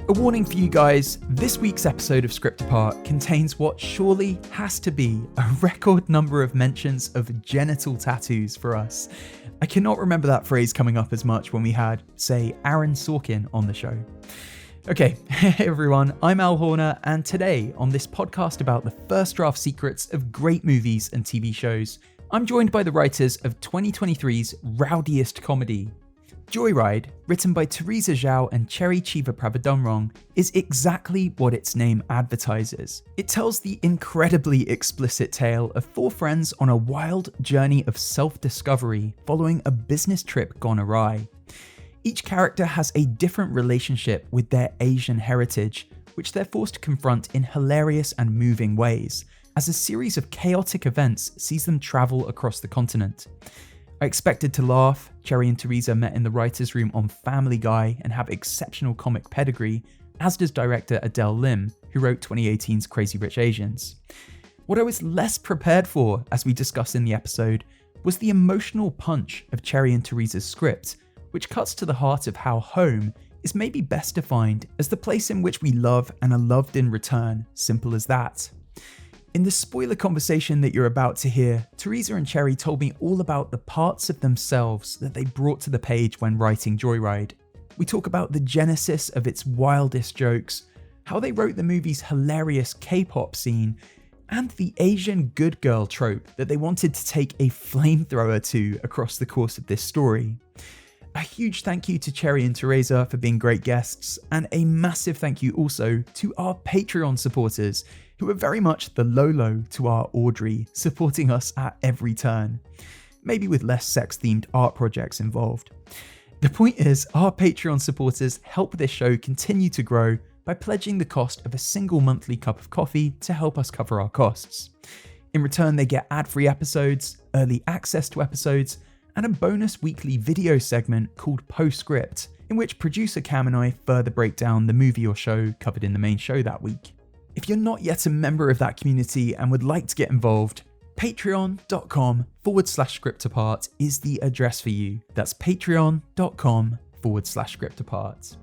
A warning for you guys, this week's episode of Script Apart contains what surely has to be a record number of mentions of genital tattoos for us. I cannot remember that phrase coming up as much when we had, say, Aaron Sorkin on the show. Okay, hey everyone, I'm Al Horner, and today on this podcast about the first draft secrets of great movies and TV shows, I'm joined by the writers of 2023's rowdiest comedy. Joyride, written by Teresa Hsiao and Chevapravatdumrong, is exactly what its name advertises. It tells the incredibly explicit tale of four friends on a wild journey of self-discovery following a business trip gone awry. Each character has a different relationship with their Asian heritage, which they're forced to confront in hilarious and moving ways, as a series of chaotic events sees them travel across the continent. I expected to laugh. Cherry and Teresa met in the writer's room on Family Guy and have exceptional comic pedigree, as does director Adele Lim, who wrote 2018's Crazy Rich Asians. What I was less prepared for, as we discuss in the episode, was the emotional punch of Cherry and Teresa's script, which cuts to the heart of how home is maybe best defined as the place in which we love and are loved in return, simple as that. In the spoiler conversation that you're about to hear, Teresa and Cherry told me all about the parts of themselves that they brought to the page when writing Joyride. We talk about the genesis of its wildest jokes, how they wrote the movie's hilarious K-pop scene, and the Asian good girl trope that they wanted to take a flamethrower to across the course of this story. A huge thank you to Cherry and Teresa for being great guests, and a massive thank you also to our Patreon supporters, who are very much the Lolo to our Audrey, supporting us at every turn. Maybe with less sex-themed art projects involved. The point is, our Patreon supporters help this show continue to grow by pledging the cost of a single monthly cup of coffee to help us cover our costs. In return, they get ad-free episodes, early access to episodes, and a bonus weekly video segment called Postscript, in which producer Cam and I further break down the movie or show covered in the main show that week. If you're not yet a member of that community and would like to get involved, patreon.com/scriptapart is the address for you. That's patreon.com/scriptapart.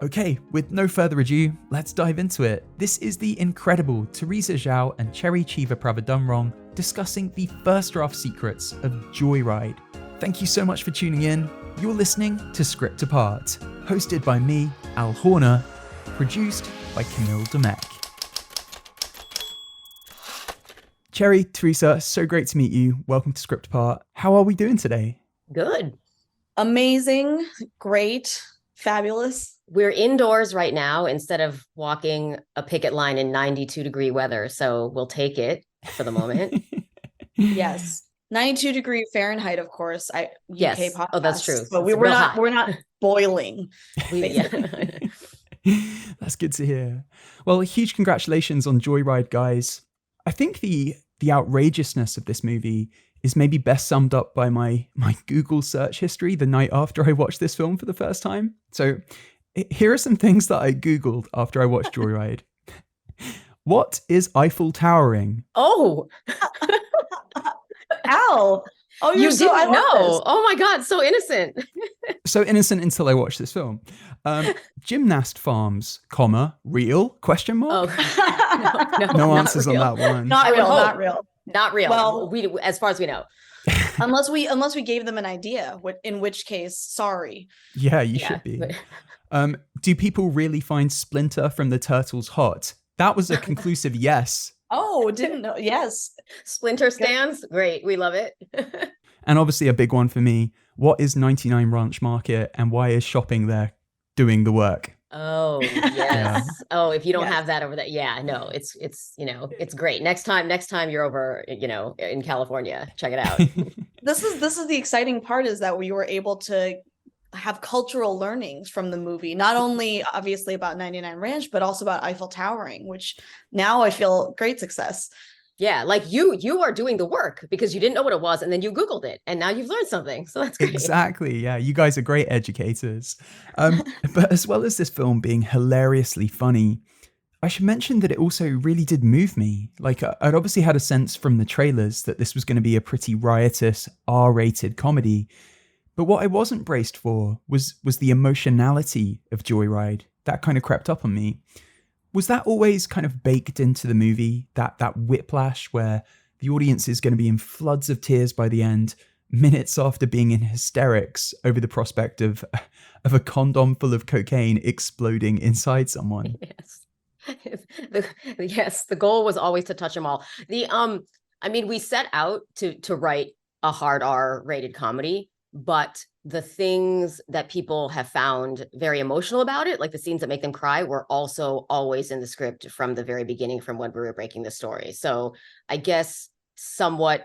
Okay, with no further ado, let's dive into it. This is the incredible Teresa Hsiao and Cherry Chevapravatdumrong discussing the first draft secrets of Joyride. Thank you so much for tuning in. You're listening to Script Apart, hosted by me, Al Horner, produced by Camille Demek. Cherry, Teresa, so great to meet you. Welcome to Script Apart. How are we doing today? Good. Amazing. Great. Fabulous. We're indoors right now instead of walking a picket line in 92-degree weather. So we'll take it for the moment. Yes. 92-degree Fahrenheit, of course. Yes. UK podcast. Oh, that's true. But we're not boiling. That's good to hear. Well, huge congratulations on Joyride, guys. I think the outrageousness of this movie is maybe best summed up by my Google search history the night after I watched this film for the first time. So here are some things that I Googled after I watched Joyride. What is Eiffel Towering? Oh, Al. Oh, you didn't know. Oh my God, so innocent. So innocent until I watched this film. Gymnast farms, real? Question mark? Oh, no answers on that one. Not real. Not real. Well, we, as far as we know. unless we gave them an idea, in which case, sorry. Yeah, you should be. Do people really find Splinter from the Turtles hot? That was a conclusive yes. Oh, didn't know. Yes. Splinter stands. Great. We love it. And obviously a big one for me. What is 99 Ranch Market and why is shopping there doing the work? Oh, yes. Yeah. Oh, if you don't have that over there. Yeah, no, it's great. Next time you're over, in California, check it out. This is the exciting part, is that we were able to have cultural learnings from the movie, not only obviously about 99 Ranch, but also about Eiffel Towering, which now I feel great success. Yeah, like you are doing the work because you didn't know what it was and then you Googled it and now you've learned something. So that's great. Exactly. Yeah, you guys are great educators. But as well as this film being hilariously funny, I should mention that it also really did move me. Like, I'd obviously had a sense from the trailers that this was going to be a pretty riotous, R-rated comedy. But what I wasn't braced for was the emotionality of Joyride. that kind of crept up on me. Was that always kind of baked into the movie, that whiplash where the audience is going to be in floods of tears by the end, minutes after being in hysterics over the prospect of a condom full of cocaine exploding inside someone? Yes. Yes, the goal was always to touch them all. I mean, we set out to write a hard R rated comedy, but the things that people have found very emotional about it, like the scenes that make them cry, were also always in the script from the very beginning, from when we were breaking the story. So I guess somewhat,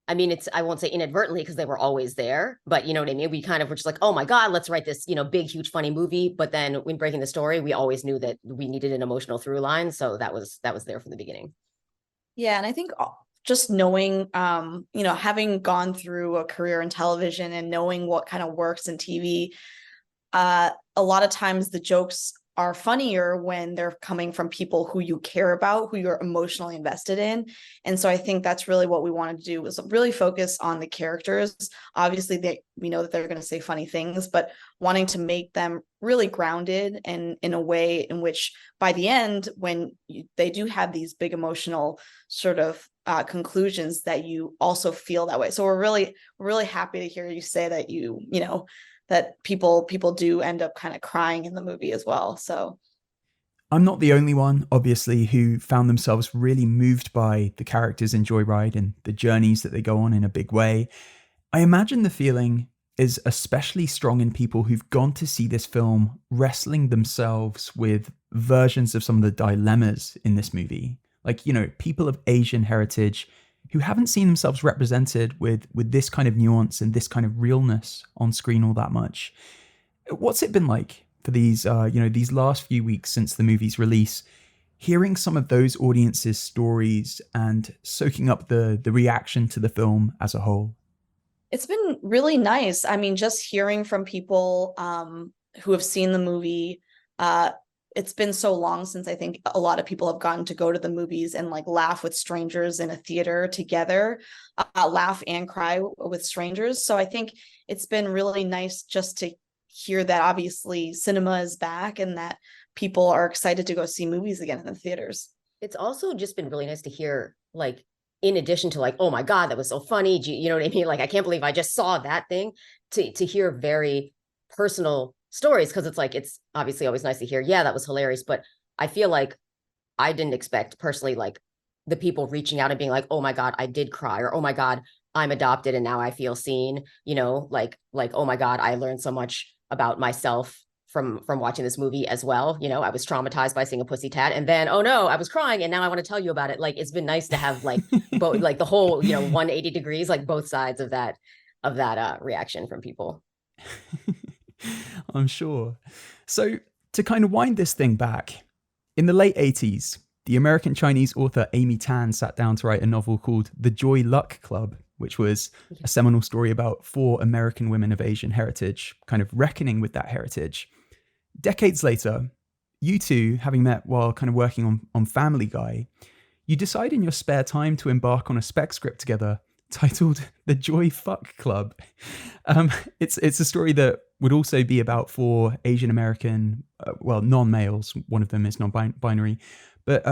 I mean, I won't say inadvertently because they were always there, but you know what I mean? We kind of were just like, oh my God, let's write this, big, huge, funny movie. But then when breaking the story, we always knew that we needed an emotional through line. So that was there from the beginning. Yeah. And I think just knowing, having gone through a career in television and knowing what kind of works in TV, a lot of times the jokes are funnier when they're coming from people who you care about, who you're emotionally invested in. And so I think that's really what we wanted to do, was really focus on the characters. Obviously, we know that they're going to say funny things, but wanting to make them really grounded and in a way in which by the end, when they do have these big emotional sort of conclusions, that you also feel that way. So we're really happy to hear you say that that people do end up kind of crying in the movie as well. So I'm not the only one, obviously, who found themselves really moved by the characters in Joyride and the journeys that they go on in a big way. I imagine the feeling is especially strong in people who've gone to see this film wrestling themselves with versions of some of the dilemmas in this movie. Like, people of Asian heritage who haven't seen themselves represented with this kind of nuance and this kind of realness on screen all that much. What's it been like for these last few weeks since the movie's release, hearing some of those audiences' stories and soaking up the reaction to the film as a whole? It's been really nice. I mean, just hearing from people who have seen the movie, it's been so long since I think a lot of people have gotten to go to the movies and like laugh with strangers in a theater together, laugh and cry with strangers. So I think it's been really nice just to hear that obviously cinema is back and that people are excited to go see movies again in the theaters. It's also just been really nice to hear, like, in addition to like, oh my God, that was so funny. You know what I mean? Like, I can't believe I just saw that thing, to hear very personal stories. Cause it's like, it's obviously always nice to hear, yeah, that was hilarious. But I feel like I didn't expect personally, like the people reaching out and being like, oh my God, I did cry, or, oh my God, I'm adopted and now I feel seen, like, oh my God, I learned so much about myself from watching this movie as well. I was traumatized by seeing a pussy tat, and then, oh no, I was crying and now I want to tell you about it. Like, it's been nice to have like both, like the whole 180 degrees, like both sides of that reaction from people. I'm sure. So to kind of wind this thing back, in the late 80s, the American Chinese author Amy Tan sat down to write a novel called The Joy Luck Club, which was a seminal story about 4 American women of Asian heritage, kind of reckoning with that heritage. Decades later, you two, having met while kind of working on Family Guy, you decide in your spare time to embark on a spec script together titled The Joy Fuck Club. It's a story that would also be about 4 Asian American, non-males. One of them is non-binary. But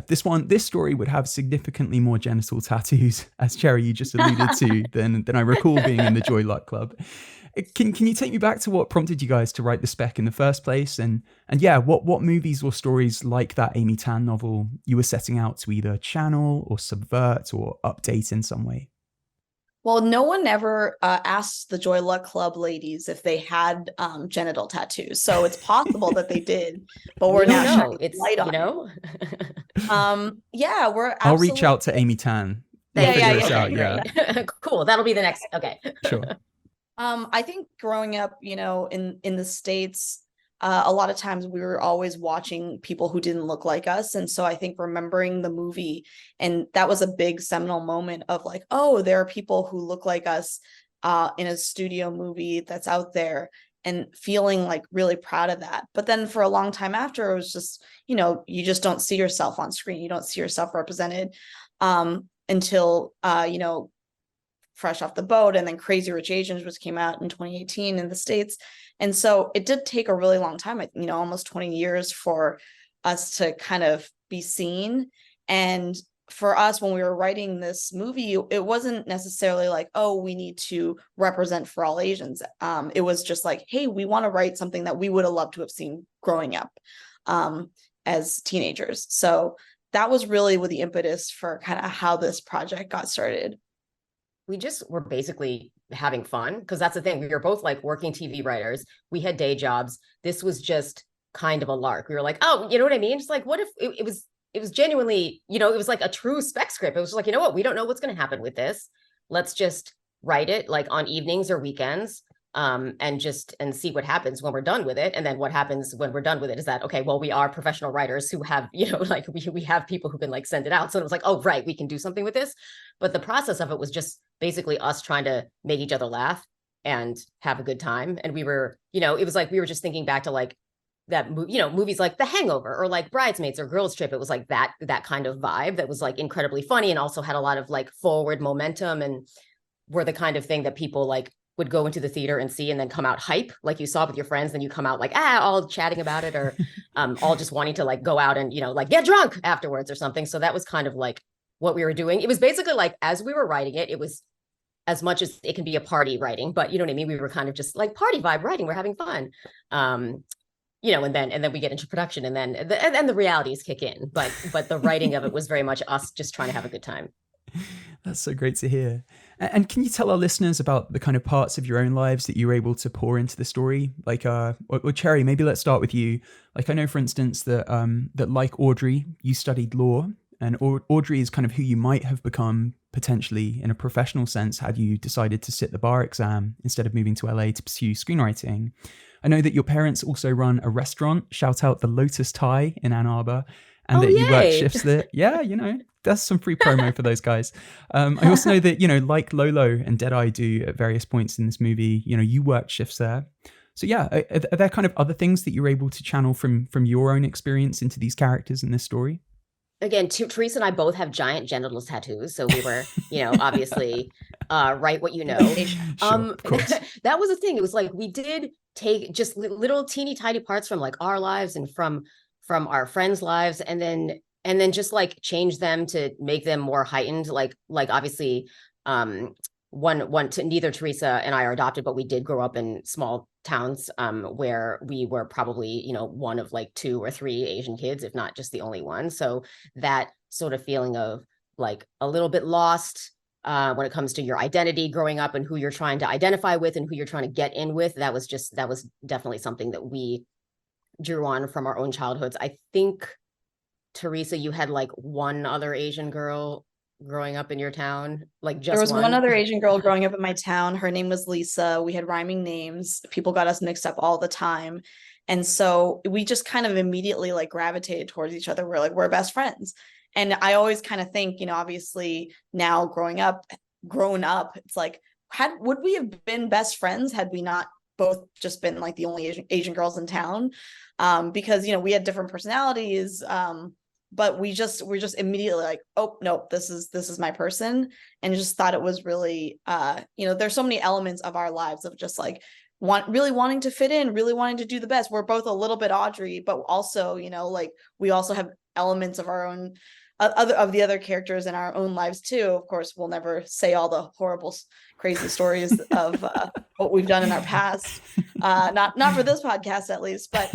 this story would have significantly more genital tattoos, as Cherry, you just alluded to, than I recall being in the Joy Luck Club. Can you take me back to what prompted you guys to write the spec in the first place? And what movies or stories like that Amy Tan novel you were setting out to either channel or subvert or update in some way? Well, no one ever asked the Joy Luck Club ladies if they had genital tattoos, so it's possible that they did, but we're not sure. It's light on yeah, I'll reach out to Amy Tan. Yeah. Cool. That'll be the next. Okay. Sure. I think growing up, in the States, a lot of times we were always watching people who didn't look like us. And so I think remembering the movie, and that was a big seminal moment of like, oh, there are people who look like us in a studio movie that's out there, and feeling like really proud of that. But then for a long time after, it was just, you just don't see yourself on screen. You don't see yourself represented until, fresh off the boat, and then Crazy Rich Asians, which came out in 2018 in the States. And so it did take a really long time, almost 20 years for us to kind of be seen. And for us, when we were writing this movie, it wasn't necessarily like, oh, we need to represent for all Asians. It was just like, hey, we want to write something that we would have loved to have seen growing up as teenagers. So that was really with the impetus for kind of how this project got started. We just were basically having fun, because that's the thing. We were both like working TV writers. We had day jobs. This was just kind of a lark. We were like, oh, you know what I mean? Just like, what if it was genuinely, it was like a true spec script. It was like, you know what? We don't know what's going to happen with this. Let's just write it like on evenings or weekends, and see what happens when we're done with it. And then what happens when we're done with it is that, okay, well, we are professional writers who have, like we have people who can like send it out. So it was like, oh, right, we can do something with this. But the process of it was just basically us trying to make each other laugh and have a good time. And we were, it was like, we were just thinking back to like that, movies like The Hangover or like Bridesmaids or Girls Trip. It was like that kind of vibe that was like incredibly funny and also had a lot of like forward momentum, and were the kind of thing that people like would go into the theater and see and then come out hype, like you saw with your friends. Then you come out like, all chatting about it, or all just wanting to like go out and, like get drunk afterwards or something. So that was kind of like what we were doing. It was basically like, as we were writing it, it was as much as it can be a party writing, but you know what I mean? We were kind of just like party vibe writing. We're having fun. And then we get into production, and then the realities kick in. But the writing of it was very much us just trying to have a good time. That's so great to hear. And can you tell our listeners about the kind of parts of your own lives that you were able to pour into the story? Like, or Cherry, maybe let's start with you. Like, I know, for instance, that like Audrey, you studied law, and Audrey is kind of who you might have become potentially in a professional sense had you decided to sit the bar exam instead of moving to LA to pursue screenwriting. I know that your parents also run a restaurant, shout out the Lotus Thai in Ann Arbor, and that you work shifts there. Yeah, that's some free promo for those guys. I also know that, like Lolo and Deadeye do at various points in this movie, you work shifts there. So yeah, are there kind of other things that you're able to channel from your own experience into these characters in this story? Again, Teresa and I both have giant genital tattoos, so we were, obviously, write what you know. Sure, of course. That was the thing. It was like we did take just little teeny tiny parts from like our lives and from our friends' lives, and then just like change them to make them more heightened. Like obviously, one to neither Teresa and I are adopted, but we did grow up in small towns where we were probably, one of like 2 or 3 Asian kids, if not just the only one. So that sort of feeling of like a little bit lost when it comes to your identity growing up and who you're trying to identify with and who you're trying to get in with, that was definitely something that we drew on from our own childhoods. I think, Teresa, you had like one other Asian girl growing up in your town, like just there was one other Asian girl growing up in my town. Her name was Lisa. We had rhyming names. People got us mixed up all the time. And so we just kind of immediately like gravitated towards each other. We're best friends. And I always kind of think, obviously now grown up, it's like, would we have been best friends had we not both just been like the only Asian girls in town? Because, we had different personalities, but we're just immediately like, oh no, this is my person. And just thought it was really, there's so many elements of our lives of just like really wanting to fit in, really wanting to do the best. We're both a little bit Audrey, but also, like we also have elements of our own the other characters in our own lives too. Of course, we'll never say all the horrible, crazy stories of what we've done in our past. Not for this podcast, at least. But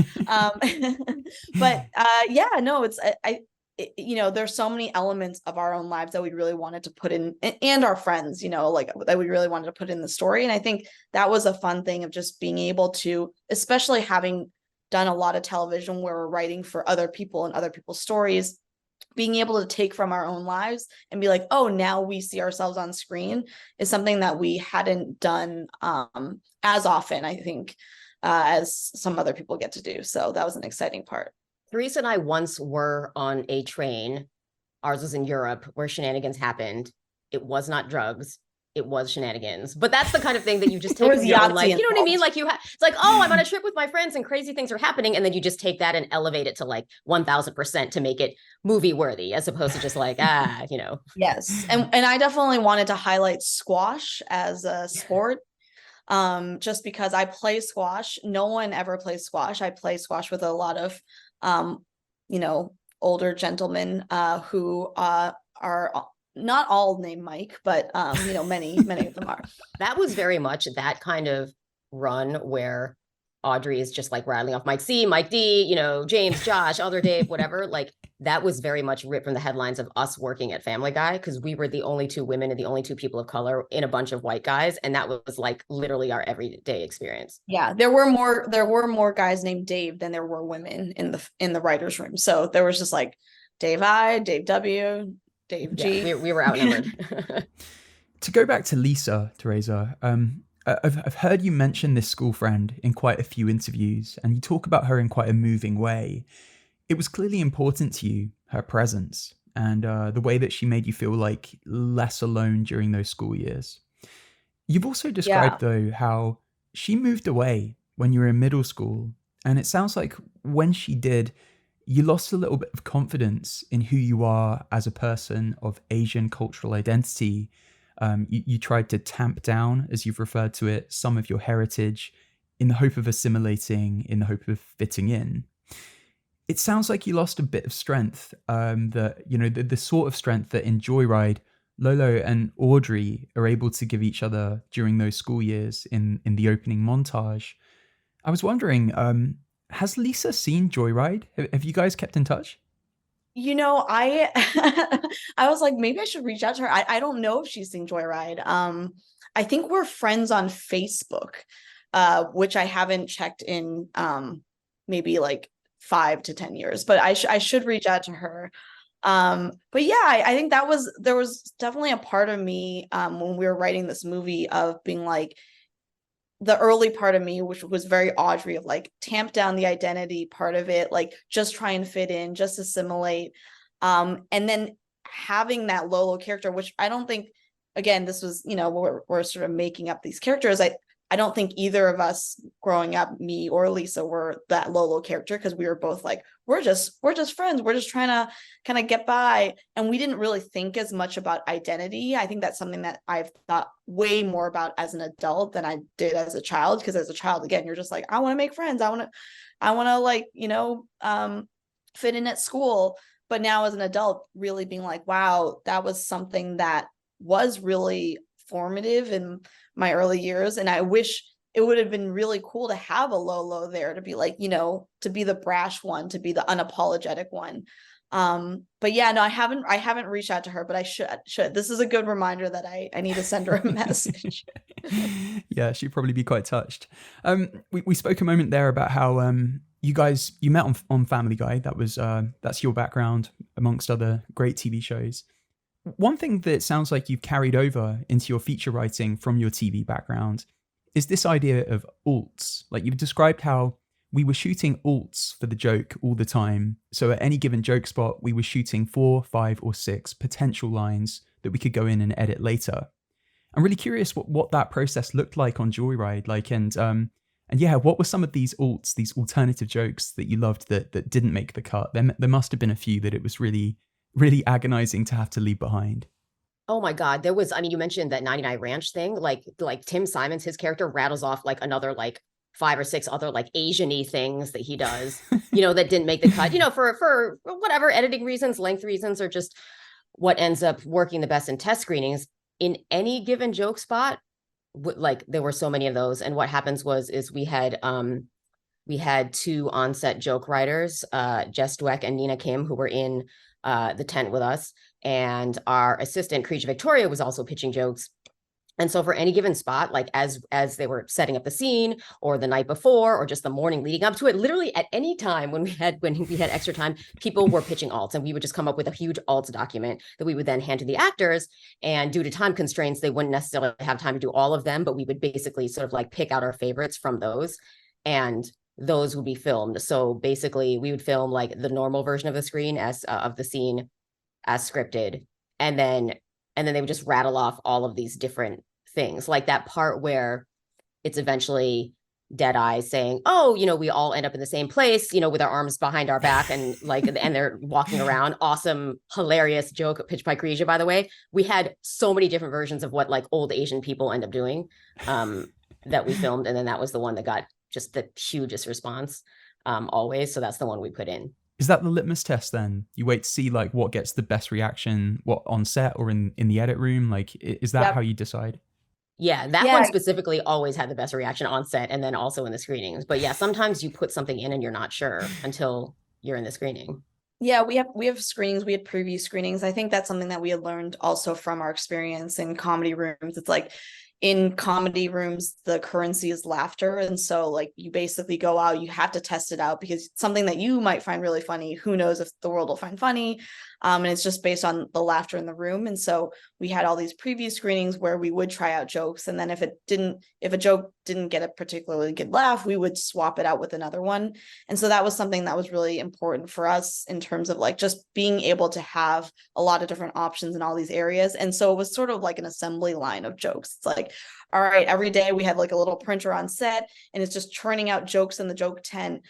there's so many elements of our own lives that we really wanted to put in, and our friends, like that we really wanted to put in the story. And I think that was a fun thing of just being able to, especially having done a lot of television where we're writing for other people and other people's stories, being able to take from our own lives and be like, oh, now we see ourselves on screen is something that we hadn't done as often, I think, as some other people get to do. So that was an exciting part. Teresa and I once were on a train. Ours was in Europe, where shenanigans happened. It was not drugs. it was shenanigans. But that's the kind of thing that you just There take was in your own Yahtzee life. You know what I mean? involved. Like it's like, oh, I'm on a trip with my friends and crazy things are happening. And then you just take that and elevate it to like 1000% to make it movie worthy, as opposed to just like, you know. Yes. And I definitely wanted to highlight squash as a sport. Just because I play squash. No one ever plays squash. I play squash with a lot of you know, older gentlemen who are not all named Mike, but you know, many of them are. That was very much that kind of run where Audrey is just like rattling off Mike C, Mike D, you know, James, Josh, other Dave, whatever. Like that was very much ripped from the headlines of us working at Family Guy, because we were the only two women and the only two people of color in a bunch of white guys. And that was like literally our everyday experience. Yeah, there were more guys named Dave than there were women in the writers' room. So there was just like Dave I, Dave W, Dave G. Yeah, we were outnumbered. To go back to Lisa, Teresa, I've heard you mention this school friend in quite a few interviews, and you talk about her in quite a moving way. It was clearly important to you, her presence, and the way that she made you feel like less alone during those school years. You've also described, though, how she moved away when you were in middle school, and it sounds like when she did, you lost a little bit of confidence in who you are as a person of Asian cultural identity. You tried to tamp down, as you've referred to it, some of your heritage in the hope of assimilating, in the hope of fitting in. It sounds like you lost a bit of strength, the sort of strength that in Joyride, Lolo and Audrey are able to give each other during those school years in the opening montage. I was wondering, has Lisa seen Joyride? Have you guys kept in touch? You know, I I was like, maybe I should reach out to her. I don't know if she's seen Joyride. I think we're friends on Facebook, which I haven't checked in maybe like 5 to 10 years, but I should reach out to her. But yeah, I think there was definitely a part of me when we were writing this movie of being like, the early part of me, which was very Audrey, of like tamp down the identity part of it, like just try and fit in, just assimilate. And then having that Lolo character, which I don't think, again, this was, you know, we're sort of making up these characters. I don't think either of us growing up, me or Lisa, were that Lolo character, because we were both like, we're just friends. We're just trying to kind of get by. And we didn't really think as much about identity. I think that's something that I've thought way more about as an adult than I did as a child. Because as a child, again, you're just like, I want to make friends. I want to like, you know, fit in at school. But now as an adult, really being like, wow, that was something that was really formative in my early years. And I wish it would have been really cool to have a Lolo there, to be like, you know, to be the brash one, to be the unapologetic one. But yeah, no, I haven't reached out to her, but I should. This is a good reminder that I need to send her a message. Yeah, she'd probably be quite touched. We spoke a moment there about how you met on Family Guy. That's your background amongst other great TV shows. One thing that sounds like you've carried over into your feature writing from your TV background is this idea of alts. Like, you've described how we were shooting alts for the joke all the time. So at any given joke spot, we were shooting 4, 5, or 6 potential lines that we could go in and edit later. I'm really curious what that process looked like on Joyride. Like, and yeah, what were some of these alts, these alternative jokes that you loved that didn't make the cut? There must have been a few that it was really agonizing to have to leave behind. Oh my God. There was, I mean, you mentioned that 99 Ranch thing, like Tim Simons, his character rattles off like another like 5 or 6 other like Asian-y things that he does, you know, that didn't make the cut, you know, for whatever editing reasons, length reasons, or just what ends up working the best in test screenings. In any given joke spot, like there were so many of those. And what happens is we had 2 on-set joke writers, Jess Dweck and Nina Kim, who were in the tent with us, and our assistant Creature Victoria was also pitching jokes. And so for any given spot, like as they were setting up the scene, or the night before, or just the morning leading up to it, literally at any time when we had extra time, people were pitching alts, and we would just come up with a huge alts document that we would then hand to the actors. And due to time constraints, they wouldn't necessarily have time to do all of them, but we would basically sort of like pick out our favorites from those, and those would be filmed. So basically we would film like the normal version of the screen of the scene as scripted. And then they would just rattle off all of these different things, like that part where it's eventually Deadeye saying, oh, we all end up in the same place, with our arms behind our back and and they're walking around. Awesome, hilarious joke at Pitch Pike by the way. We had so many different versions of what like old Asian people end up doing that we filmed. And then that was the one that got just the hugest response always. So that's the one we put in. Is that the litmus test then? You wait to see like what gets the best reaction, what on set or in the edit room? Like, is that how you decide? Yeah, that one specifically always had the best reaction on set and then also in the screenings. But yeah, sometimes you put something in and you're not sure until you're in the screening. Yeah, we have screenings, we had preview screenings. I think that's something that we had learned also from our experience in comedy rooms. It's like in comedy rooms, the currency is laughter. And so like you basically go out, you have to test it out because something that you might find really funny, who knows if the world will find funny. And it's just based on the laughter in the room. And so we had all these preview screenings where we would try out jokes. And then if a joke didn't get a particularly good laugh, we would swap it out with another one. And so that was something that was really important for us in terms of like just being able to have a lot of different options in all these areas. And so it was sort of like an assembly line of jokes. It's like, all right, every day we had like a little printer on set and it's just churning out jokes in the joke tent.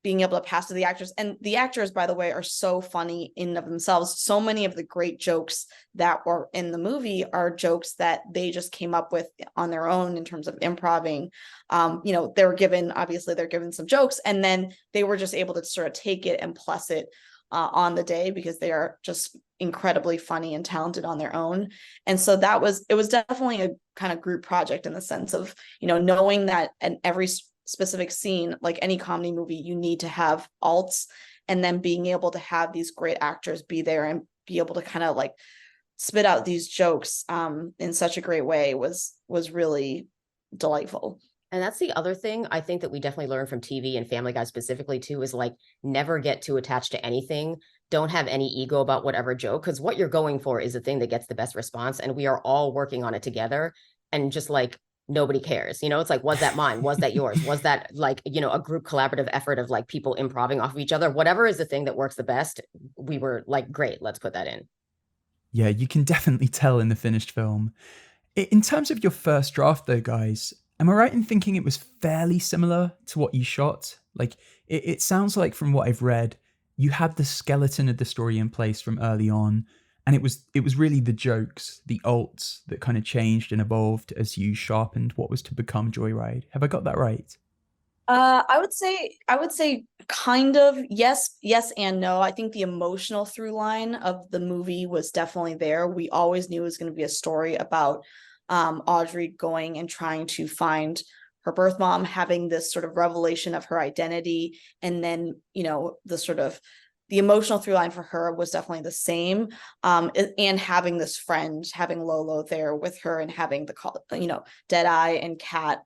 Being able to pass to the actors. And the actors, by the way, are so funny in and of themselves. So many of the great jokes that were in the movie are jokes that they just came up with on their own in terms of improvising. They're given some jokes and then they were just able to sort of take it and plus it on the day because they are just incredibly funny and talented on their own. And so it was definitely a kind of group project in the sense of, knowing that in every specific scene, like any comedy movie, you need to have alts, and then being able to have these great actors be there and be able to kind of like spit out these jokes in such a great way was really delightful. And that's the other thing I think that we definitely learned from TV and Family Guy specifically too, is like never get too attached to anything. Don't have any ego about whatever joke, because what you're going for is the thing that gets the best response. And we are all working on it together. And just like, nobody cares. It's like, was that mine? Was that yours? Was that like, a group collaborative effort of like people improvising off of each other? Whatever is the thing that works the best. We were like, great, let's put that in. Yeah, you can definitely tell in the finished film. In terms of your first draft though, guys, am I right in thinking it was fairly similar to what you shot? Like, it sounds like from what I've read, you had the skeleton of the story in place from early on, and it was really the jokes, the alts that kind of changed and evolved as you sharpened what was to become Joyride. Have I got that right? I would say kind of yes and no. I think the emotional through line of the movie was definitely there. We always knew it was going to be a story about Audrey going and trying to find her birth mom, having this sort of revelation of her identity, and then the emotional through line for her was definitely the same. And having this friend, having Lolo there with her, and having Deadeye and Kat,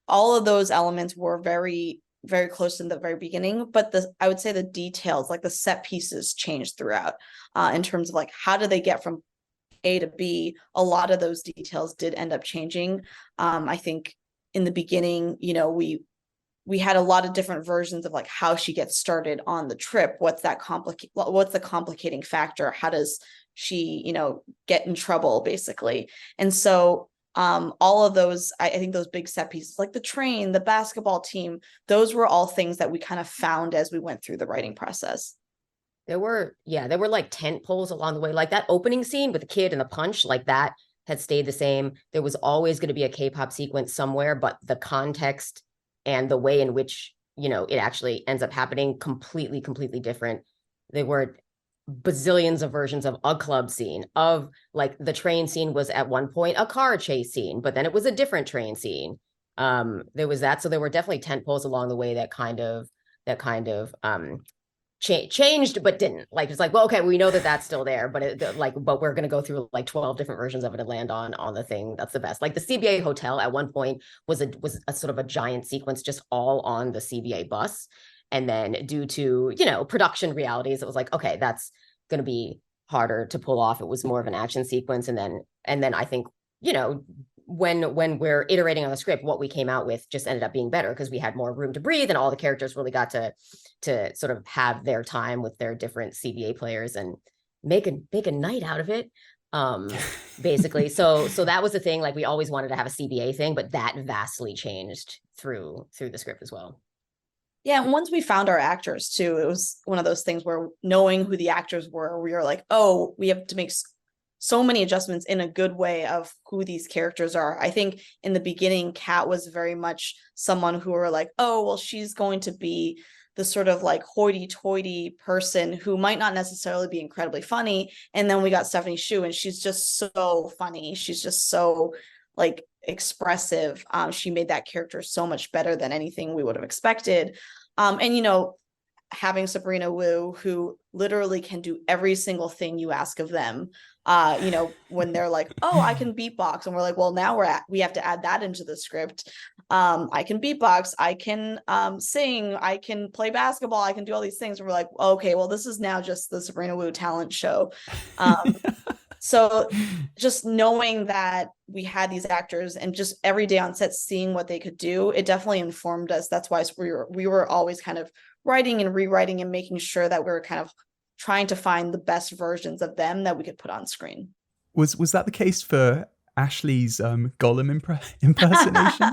all of those elements were very, very close in the very beginning. But I would say the details, like the set pieces, changed throughout in terms of like how do they get from A to B. A lot of those details did end up changing. I think in the beginning, we had a lot of different versions of like how she gets started on the trip. What's the complicating factor? How does she, get in trouble basically? And so all of those, I think those big set pieces, like the train, the basketball team, those were all things that we kind of found as we went through the writing process. There were like tent poles along the way, like that opening scene with the kid and the punch, like that had stayed the same. There was always going to be a K-pop sequence somewhere, but the context and the way in which, it actually ends up happening completely different. There were bazillions of versions of a club scene, of like the train scene was at one point a car chase scene, but then it was a different train scene. There was that. So there were definitely tent poles along the way that kind of changed but didn't. Like, it's like, well, okay, we know that that's still there, but but we're going to go through like 12 different versions of it and land on the thing that's the best. Like the CBA hotel at one point was a sort of a giant sequence just all on the CBA bus, and then due to production realities, it was like, okay, that's going to be harder to pull off. It was more of an action sequence, and then I think when we're iterating on the script, what we came out with just ended up being better because we had more room to breathe and all the characters really got to sort of have their time with their different CBA players and make a night out of it. basically. So that was the thing. Like we always wanted to have a CBA thing, but that vastly changed through the script as well. Yeah, and once we found our actors too, it was one of those things where knowing who the actors were, we were like, oh, we have to make so many adjustments in a good way of who these characters are. I think in the beginning, Kat was very much someone who were like, oh, well, she's going to be the sort of like hoity-toity person who might not necessarily be incredibly funny. And then we got Stephanie Hsu, and she's just so funny. She's just so like expressive. She made that character so much better than anything we would have expected. And you know, having Sabrina Wu, who literally can do every single thing you ask of them. You know, when they're like, oh, I can beatbox, and we're like, well, now we have to add that into the script. I can beatbox, I can sing, I can play basketball, I can do all these things. And we're like, okay, well, this is now just the Sabrina Wu talent show. So just knowing that we had these actors and just every day on set seeing what they could do, it definitely informed us. That's why we were always kind of writing and rewriting and making sure that we were kind of trying to find the best versions of them that we could put on screen. Was that the case for Ashley's Gollum impersonation?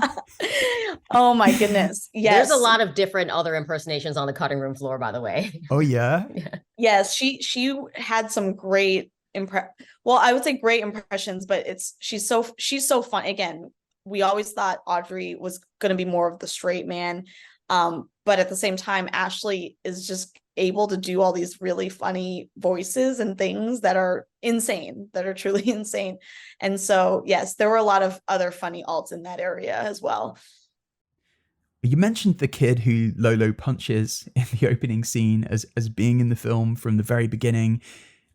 Oh my goodness. Yes. There's a lot of different other impersonations on the cutting room floor, by the way. Oh yeah? Yes, she had some great well, I would say great impressions, but she's so fun. Again, we always thought Audrey was going to be more of the straight man. But at the same time, Ashley is just able to do all these really funny voices and things that are insane, that are truly insane. And so, yes, there were a lot of other funny alts in that area as well. You mentioned the kid who Lolo punches in the opening scene as being in the film from the very beginning.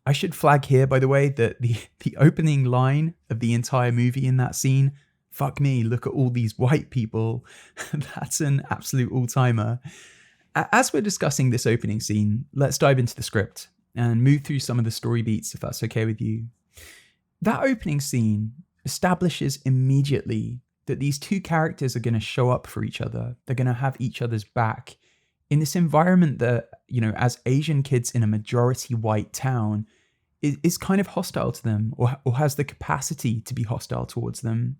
I should flag here, by the way, that the opening line of the entire movie in that scene, fuck me, look at all these white people. That's an absolute all-timer. As we're discussing this opening scene, let's dive into the script and move through some of the story beats, if that's okay with you. That opening scene establishes immediately that these two characters are going to show up for each other. They're going to have each other's back in this environment that, you know, as Asian kids in a majority white town is kind of hostile to them or has the capacity to be hostile towards them.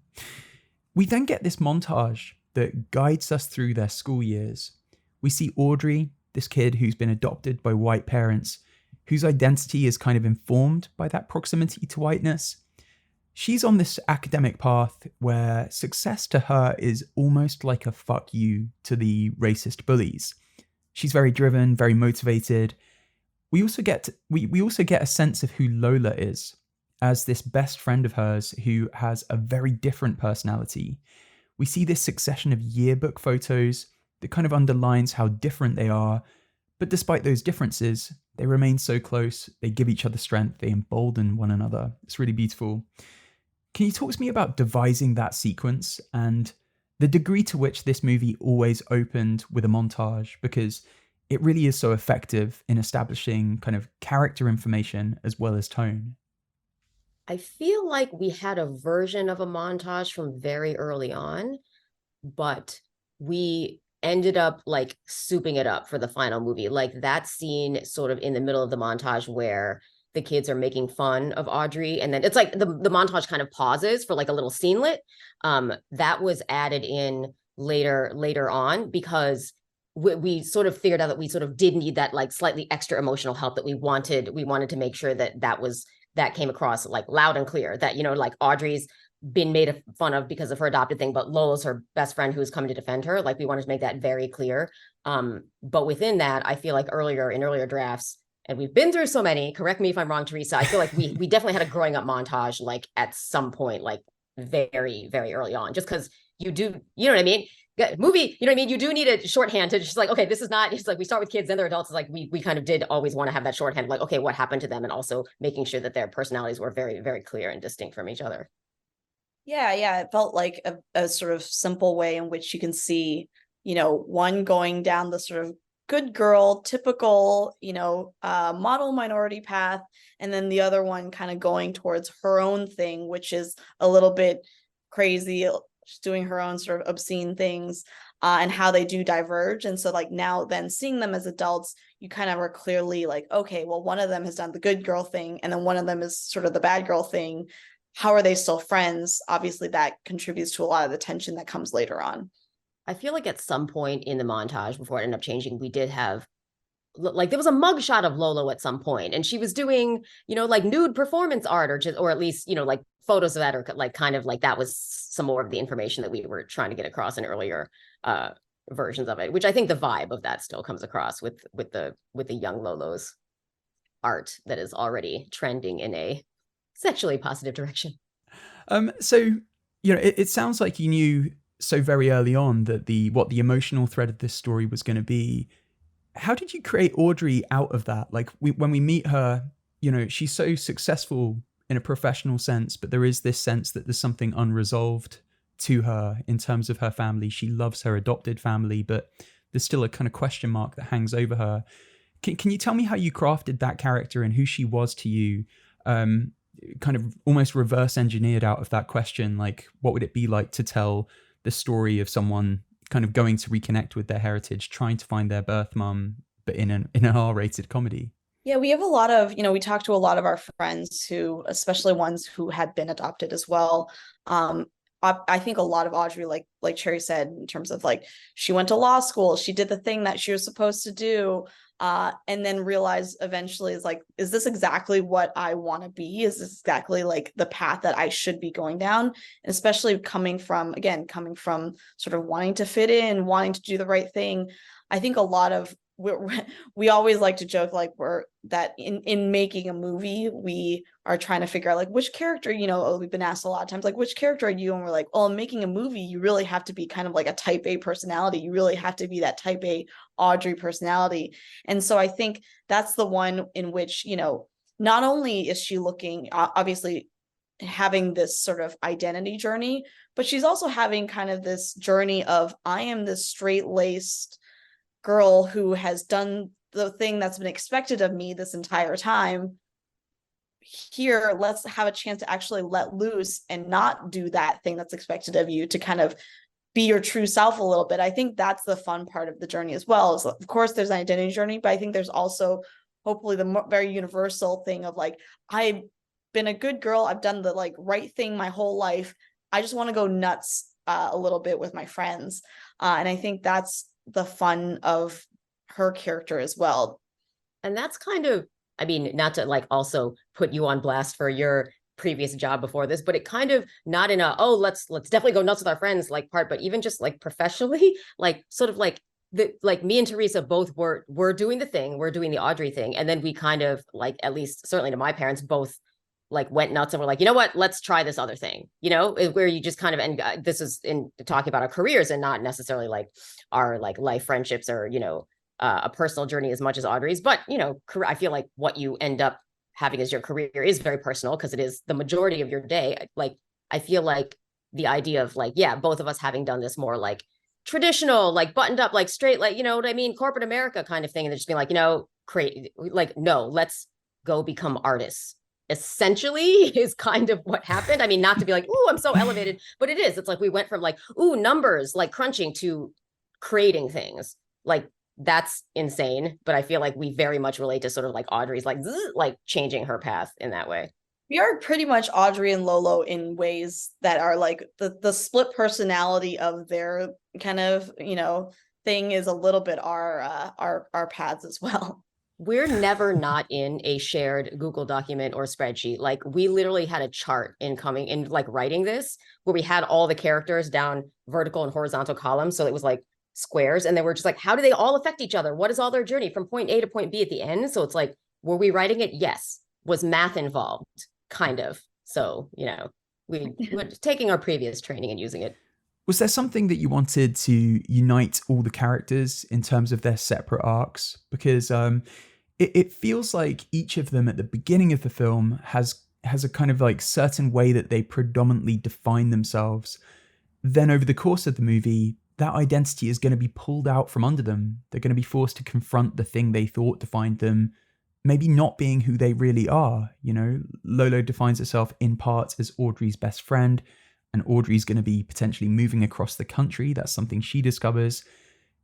We then get this montage that guides us through their school years. We see Audrey, this kid who's been adopted by white parents, whose identity is kind of informed by that proximity to whiteness. She's on this academic path where success to her is almost like a fuck you to the racist bullies. She's very driven, very motivated. We also get a sense of who Lola is as this best friend of hers who has a very different personality. We see this succession of yearbook photos that kind of underlines how different they are. But despite those differences, they remain so close. They give each other strength. They embolden one another. It's really beautiful. Can you talk to me about devising that sequence and the degree to which this movie always opened with a montage? Because it really is so effective in establishing kind of character information as well as tone. I feel like we had a version of a montage from very early on, but we ended up like souping it up for the final movie. Like that scene sort of in the middle of the montage where the kids are making fun of Audrey, and then it's like the montage kind of pauses for like a little scenelet. That was added in later on because we sort of figured out that we sort of did need that like slightly extra emotional help that we wanted to make sure that came across like loud and clear, that, you know, like Audrey's been made fun of because of her adopted thing, but Lola's her best friend who's coming to defend her. Like we wanted to make that very clear. But within that, I feel like in earlier drafts, and we've been through so many, correct me if I'm wrong, Teresa, I feel like we definitely had a growing up montage, like at some point, like very, very early on, just because you do, you know what I mean? Movie, you know what I mean? You do need a shorthand to just like, okay, this is not, it's like we start with kids, then they're adults. It's like we kind of did always want to have that shorthand, like, okay, what happened to them? And also making sure that their personalities were very, very clear and distinct from each other. Yeah, it felt like a sort of simple way in which you can see, you know, one going down the sort of good girl, typical, you know, model minority path, and then the other one kind of going towards her own thing, which is a little bit crazy. She's doing her own sort of obscene things, and how they do diverge. And so like now then seeing them as adults, you kind of are clearly like, okay, well, one of them has done the good girl thing, and then one of them is sort of the bad girl thing. How are they still friends? Obviously, that contributes to a lot of the tension that comes later on. I feel like at some point in the montage before it ended up changing, we did have like there was a mugshot of Lolo at some point, and she was doing, like nude performance art, or at least, like photos of that, or like kind of like that was some more of the information that we were trying to get across in earlier versions of it, which I think the vibe of that still comes across with the young Lolo's art that is already trending in a sexually positive direction. So, it sounds like you knew so very early on that what the emotional thread of this story was going to be. How did you create Audrey out of that? Like when we meet her, she's so successful in a professional sense, but there is this sense that there's something unresolved to her in terms of her family. She loves her adopted family, but there's still a kind of question mark that hangs over her. Can you tell me how you crafted that character and who she was to you? Kind of almost reverse engineered out of that question. Like, what would it be like to tell the story of someone kind of going to reconnect with their heritage, trying to find their birth mum, but in an R-rated comedy? Yeah, we have a lot of, we talk to a lot of our friends who, especially ones who had been adopted as well. I think a lot of Audrey, like Cherry said, in terms of like, she went to law school, she did the thing that she was supposed to do, and then realized eventually is like, is this exactly what I want to be? Is this exactly like the path that I should be going down? And especially coming from sort of wanting to fit in, wanting to do the right thing. I think a lot of we always like to joke like that in making a movie, we are trying to figure out like which character, we've been asked a lot of times, like, which character are you? And we're like, well, in making a movie, you really have to be kind of like a type A personality. You really have to be that type A Audrey personality. And so I think that's the one in which, not only is she looking, obviously having this sort of identity journey, but she's also having kind of this journey of, I am this straight-laced girl who has done the thing that's been expected of me this entire time. Here, let's have a chance to actually let loose and not do that thing that's expected of you, to kind of be your true self a little bit. I think that's the fun part of the journey as well. So of course there's an identity journey, but I think there's also hopefully the very universal thing of like, I've been a good girl, I've done the like right thing my whole life, I just want to go nuts a little bit with my friends, and I think that's the fun of her character as well. And that's kind of, I mean, not to like also put you on blast for your previous job before this, but it kind of, not in a, oh, let's definitely go nuts with our friends like part, but even just like professionally, like sort of like like me and Teresa both were doing the thing, we're doing the Audrey thing. And then we kind of like, at least certainly to my parents, both like went nuts and were like, you know what, let's try this other thing, where you just kind of, and this is in talking about our careers and not necessarily like our like life friendships or, a personal journey as much as Audrey's, but, I feel like what you end up having as your career is very personal because it is the majority of your day. Like, I feel like the idea of like, yeah, both of us having done this more like traditional, like buttoned up, like straight, like, what I mean? Corporate America kind of thing. And they're just being like, create, like, no, let's go become artists. Essentially is kind of what happened. I mean, not to be like, ooh, I'm so elevated, but it is. It's like we went from like, ooh, numbers, like crunching, to creating things. Like, that's insane. But I feel like we very much relate to sort of like Audrey's like changing her path in that way. We are pretty much Audrey and Lolo in ways that are like the split personality of their kind of, thing is a little bit our paths as well. We're never not in a shared Google document or spreadsheet. Like, we literally had a chart in like writing this where we had all the characters down vertical and horizontal columns. So it was like squares, and they were just like, how do they all affect each other? What is all their journey from point A to point B at the end? So it's like, were we writing it? Yes. Was math involved? Kind of. So, we were taking our previous training and using it. Was there something that you wanted to unite all the characters in terms of their separate arcs? Because it feels like each of them at the beginning of the film has a kind of like certain way that they predominantly define themselves. Then over the course of the movie, that identity is going to be pulled out from under them. They're going to be forced to confront the thing they thought defined them, maybe not being who they really are. Lolo defines herself in part as Audrey's best friend, and Audrey's going to be potentially moving across the country. That's something she discovers.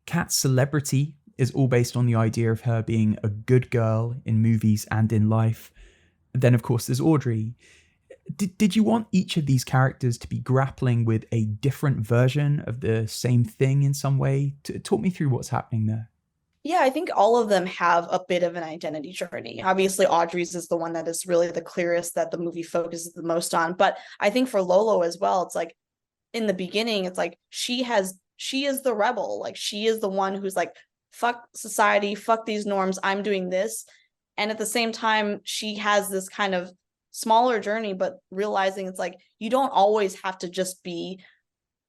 Kat's celebrity is all based on the idea of her being a good girl in movies and in life. Then, of course, there's Audrey. Did you want each of these characters to be grappling with a different version of the same thing in some way? Talk me through what's happening there. Yeah, I think all of them have a bit of an identity journey. Obviously, Audrey's is the one that is really the clearest, that the movie focuses the most on. But I think for Lolo as well, it's like in the beginning, it's like she is the rebel. Like she is the one who's like, fuck society, fuck these norms, I'm doing this. And at the same time, she has this kind of smaller journey, but realizing it's like, you don't always have to just be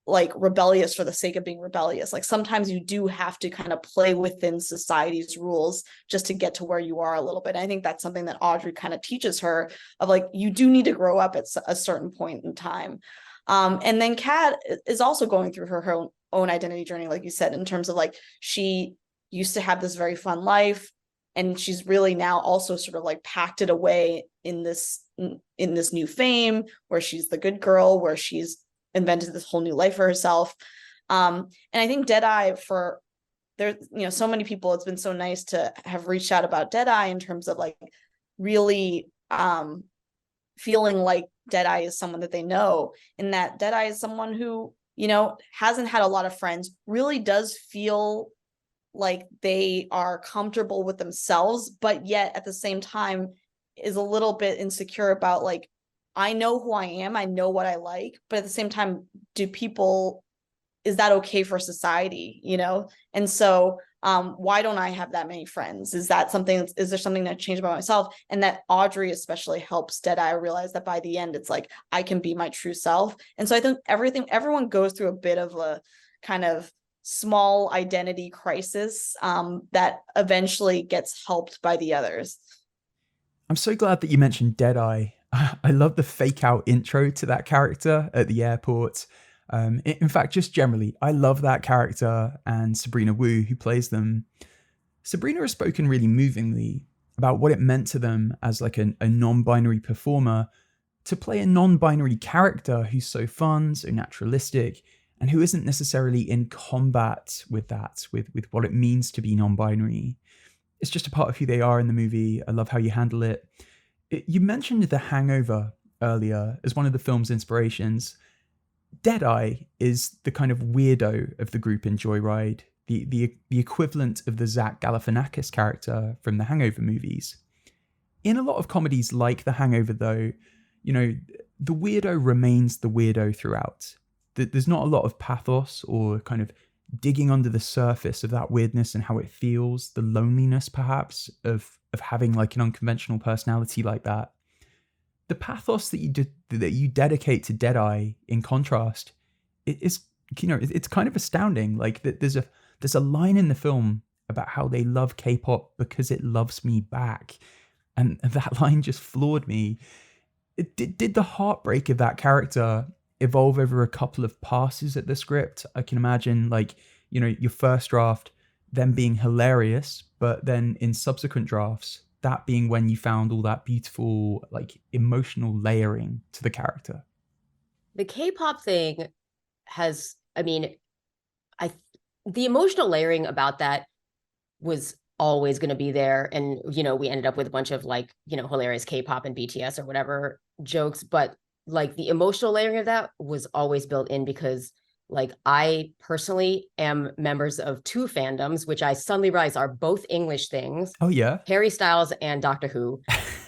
like rebellious for the sake of being rebellious. Like sometimes you do have to kind of play within society's rules just to get to where you are a little bit. I think that's something that Audrey kind of teaches her, of like, you do need to grow up at a certain point in time. And then Kat is also going through her own identity journey, like you said, in terms of like, she used to have this very fun life, and she's really now also sort of like packed it away in this new fame, where she's the good girl, where she's invented this whole new life for herself. And I think Deadeye, for there, so many people, it's been so nice to have reached out about Deadeye in terms of like really feeling like Deadeye is someone that they know, and that Deadeye is someone who, hasn't had a lot of friends, really does feel like they are comfortable with themselves, but yet at the same time is a little bit insecure about like, I know who I am, I know what I like, but at the same time, is that okay for society, And so why don't I have that many friends? Is there something that changed about myself? And that Audrey especially helps Deadeye realize that by the end, it's like, I can be my true self. And so I think everyone goes through a bit of a kind of small identity crisis that eventually gets helped by the others. I'm so glad that you mentioned Deadeye. I love the fake out intro to that character at the airport. In fact, just generally, I love that character and Sabrina Wu, who plays them. Sabrina has spoken really movingly about what it meant to them as like a non-binary performer to play a non-binary character who's so fun, so naturalistic, and who isn't necessarily in combat with that, with what it means to be non-binary. It's just a part of who they are in the movie. I love how you handle it. You mentioned The Hangover earlier as one of the film's inspirations. Deadeye is the kind of weirdo of the group in Joyride, the equivalent of the Zach Galifianakis character from the Hangover movies. In a lot of comedies like The Hangover, though, the weirdo remains the weirdo throughout. There's not a lot of pathos or kind of digging under the surface of that weirdness and how it feels, the loneliness perhaps of having like an unconventional personality like that. The pathos that you dedicate to Deadeye, in contrast, it's kind of astounding. Like there's a line in the film about how they love K-pop because it loves me back, and that line just floored me. Did the heartbreak of that character evolve over a couple of passes at the script? I can imagine your first draft them being hilarious, but then in subsequent drafts, that being when you found all that beautiful, like, emotional layering to the character. The K-pop thing has, the emotional layering about that was always going to be there. And, we ended up with a bunch of hilarious K-pop and BTS or whatever jokes, but like the emotional layering of that was always built in because I personally am members of two fandoms, which I suddenly realize are both English things. Oh, yeah. Harry Styles and Doctor Who.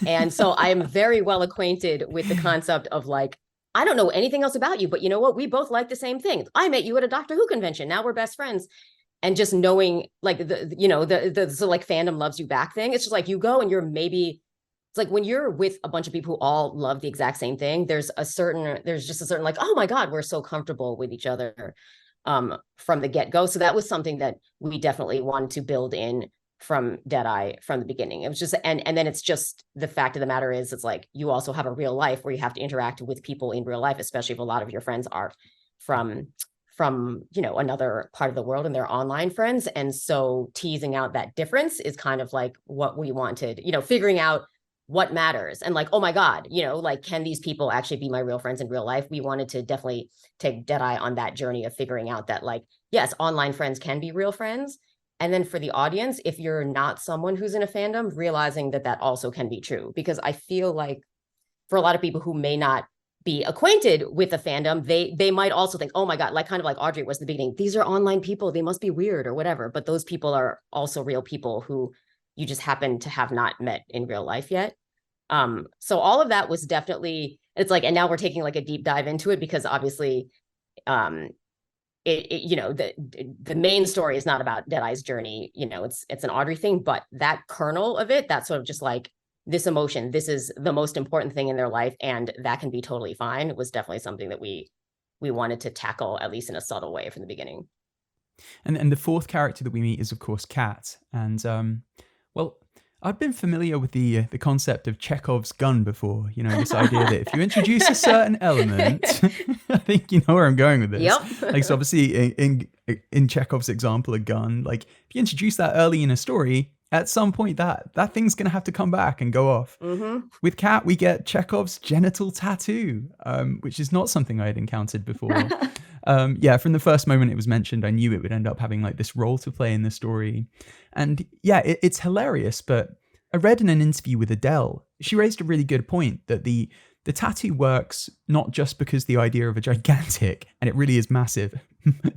And so I am very well acquainted with the concept of I don't know anything else about you, but you know what? We both like the same thing. I met you at a Doctor Who convention. Now we're best friends. And just knowing the fandom loves you back thing. It's just you go and you're maybe, it's like when you're with a bunch of people who all love the exact same thing, there's just a certain oh my God, we're so comfortable with each other from the get-go. So that was something that we definitely wanted to build in from Deadeye from the beginning. It was just, and then it's just the fact of the matter is, it's you also have a real life where you have to interact with people in real life, especially if a lot of your friends are from another part of the world and they're online friends. And so teasing out that difference is kind of what we wanted, figuring out what matters and oh my God, can these people actually be my real friends in real life? We wanted to definitely take Deadeye on that journey of figuring out that yes, online friends can be real friends. And then for the audience, if you're not someone who's in a fandom, realizing that that also can be true. Because I feel like for a lot of people who may not be acquainted with the fandom, they might also think, oh my God, like kind of like Audrey was in the beginning, these are online people, they must be weird or whatever. But those people are also real people who you just happen to have not met in real life yet. So all of that was definitely, it's like, and now we're taking like a deep dive into it because obviously you know, the main story is not about Deadeye's journey, you know, it's an Audrey thing, but that kernel of it, that's sort of just like this emotion, this is the most important thing in their life, and that can be totally fine. It was definitely something that we wanted to tackle, at least in a subtle way from the beginning. And the fourth character that we meet is, of course, Kat. And well, I've been familiar with the concept of Chekhov's gun before. You know, this idea that if you introduce a certain element, I think you know where I'm going with this. Yep. Like, so obviously, in Chekhov's example, a gun. Like, if you introduce that early in a story, at some point that thing's gonna have to come back and go off. Mm-hmm. With Kat, we get Chekhov's genital tattoo, which is not something I had encountered before. Yeah, from the first moment it was mentioned, I knew it would end up having like this role to play in the story. And yeah, it's hilarious, but I read in an interview with Adele, she raised a really good point that the tattoo works not just because the idea of a gigantic, and it really is massive,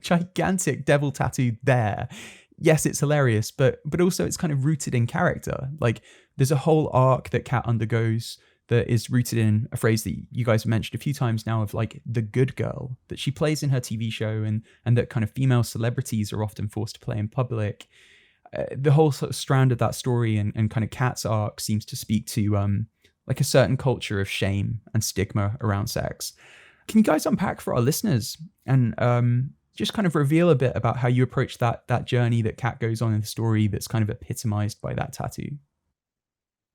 gigantic devil tattoo there. Yes, it's hilarious, but also it's kind of rooted in character. Like, there's a whole arc that Kat undergoes that is rooted in a phrase that you guys have mentioned a few times now of like the good girl that she plays in her TV show, and that kind of female celebrities are often forced to play in public. The whole sort of strand of that story and kind of Kat's arc seems to speak to like a certain culture of shame and stigma around sex. Can you guys unpack for our listeners and just kind of reveal a bit about how you approach that journey that Kat goes on in the story that's kind of epitomized by that tattoo?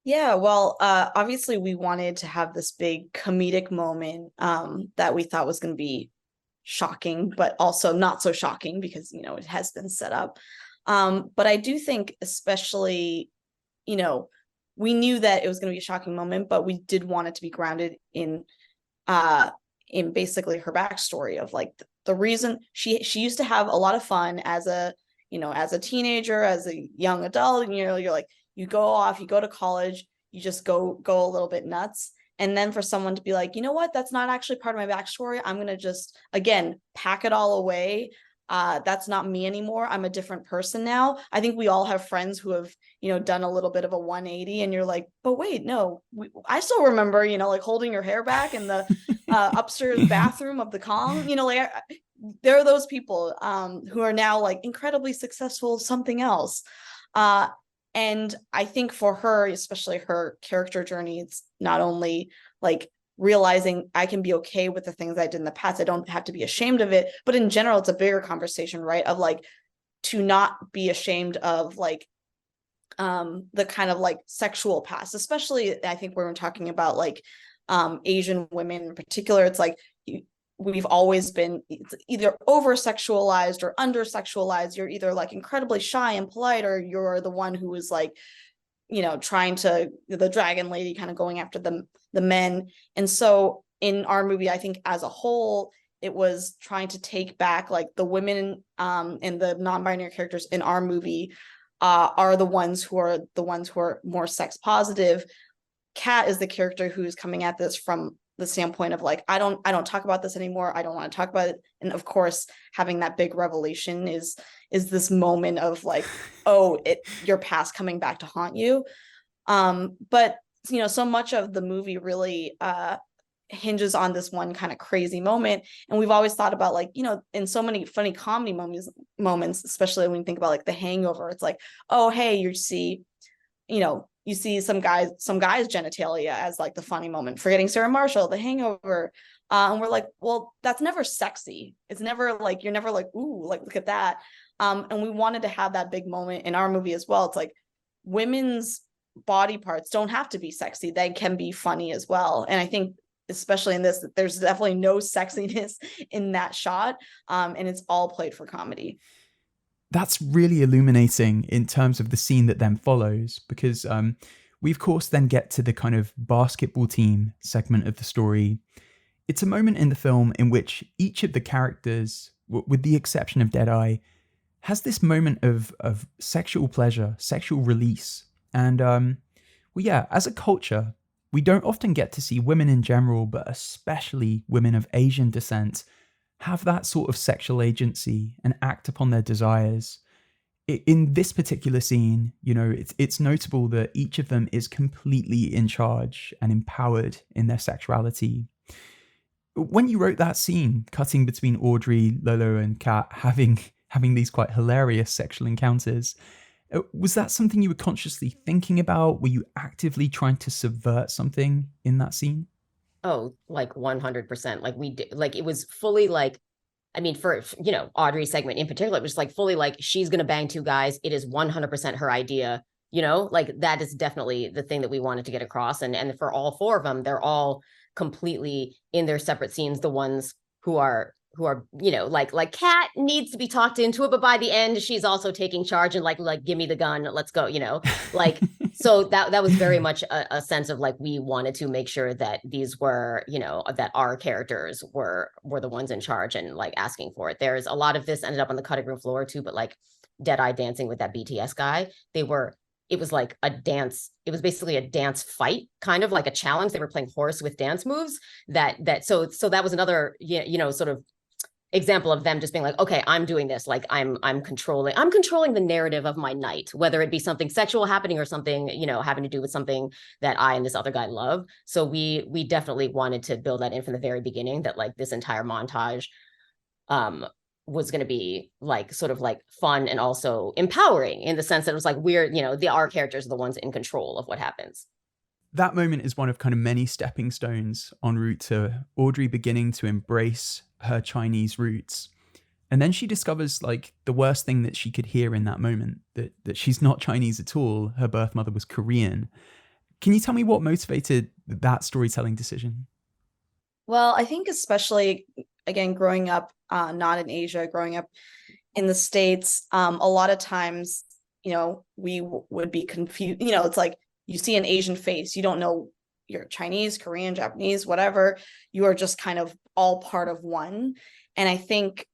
Yeah, well, obviously we wanted to have this big comedic moment that we thought was going to be shocking, but also not so shocking because, you know, it has been set up. But I do think especially, you know, we knew that it was going to be a shocking moment, but we did want it to be grounded in basically her backstory of like the reason she used to have a lot of fun as a, you know, as a teenager, as a young adult, and you're like, you go off, you go to college, you just go a little bit nuts. And then for someone to be like, you know what, that's not actually part of my backstory. I'm going to just, again, pack it all away. That's not me anymore. I'm a different person now. I think we all have friends who have, you know, done a little bit of a 180 and you're like, but wait, no, I still remember, you know, like holding your hair back in the upstairs bathroom of the Kong, you know, like there are those people who are now like incredibly successful, something else. And I think for her, especially her character journey, it's not only like realizing I can be okay with the things I did in the past. I don't have to be ashamed of it. But in general, it's a bigger conversation, right? Of like, to not be ashamed of like the kind of like sexual past, especially I think when we're talking about like Asian women in particular, it's like we've always been either over sexualized or under sexualized. You're either like incredibly shy and polite, or you're the one who is like, you know, trying to, the dragon lady kind of going after the men. And so in our movie, I think as a whole, it was trying to take back like the women and the non-binary characters in our movie are the ones who are more sex positive. Kat is the character who's coming at this from the standpoint of like, I don't talk about this anymore. I don't want to talk about it. And of course, having that big revelation is this moment of like, oh, your past coming back to haunt you. But you know, so much of the movie really hinges on this one kind of crazy moment. And we've always thought about like, you know, in so many funny comedy moments, especially when you think about like The Hangover, it's like, oh, hey, you see some guy's genitalia as like the funny moment. Forgetting Sarah Marshall, The Hangover. And we're like, well, that's never sexy. It's never like, you're never like, ooh, like, look at that. And we wanted to have that big moment in our movie as well. It's like women's body parts don't have to be sexy. They can be funny as well. And I think, especially in this, there's definitely no sexiness in that shot. And it's all played for comedy. That's really illuminating in terms of the scene that then follows, because we of course then get to the kind of basketball team segment of the story. It's a moment in the film in which each of the characters, with the exception of Deadeye, has this moment of sexual pleasure, sexual release. And well, yeah, as a culture, we don't often get to see women in general, but especially women of Asian descent, have that sort of sexual agency and act upon their desires. In this particular scene, you know, it's notable that each of them is completely in charge and empowered in their sexuality. When you wrote that scene, cutting between Audrey, Lolo, and Kat having these quite hilarious sexual encounters, was that something you were consciously thinking about? Were you actively trying to subvert something in that scene? Oh, like 100%. Like we did, like it was fully like, I mean, for, you know, Audrey's segment in particular, it was like fully like she's going to bang two guys. It is 100% her idea, you know, like that is definitely the thing that we wanted to get across. And for all four of them, they're all completely in their separate scenes. The ones who are, you know, like Kat needs to be talked into it, but by the end, she's also taking charge and like, give me the gun, let's go, you know, like, so that was very much a sense of like, we wanted to make sure that these were, you know, that our characters were the ones in charge and like asking for it. There's a lot of this ended up on the cutting room floor too, but like Deadeye dancing with that BTS guy, it was like a dance. It was basically a dance fight, kind of like a challenge. They were playing horse with dance moves so that was another, you know, sort of example of them just being like, okay, I'm doing this. Like I'm controlling the narrative of my night, whether it be something sexual happening or something, you know, having to do with something that I and this other guy love. So we definitely wanted to build that in from the very beginning, that like this entire montage was going to be like sort of like fun and also empowering in the sense that it was like we're, you know, our characters are the ones in control of what happens. That moment is one of kind of many stepping stones en route to Audrey beginning to embrace her Chinese roots. And then she discovers like the worst thing that she could hear in that moment, that she's not Chinese at all. Her birth mother was Korean. Can you tell me what motivated that storytelling decision? Well, I think especially, again, growing up not in Asia, growing up in the States, a lot of times, you know, we would be confused. You know, it's like you see an Asian face, you don't know you're Chinese, Korean, Japanese, whatever. You are just kind of all part of one. And I think,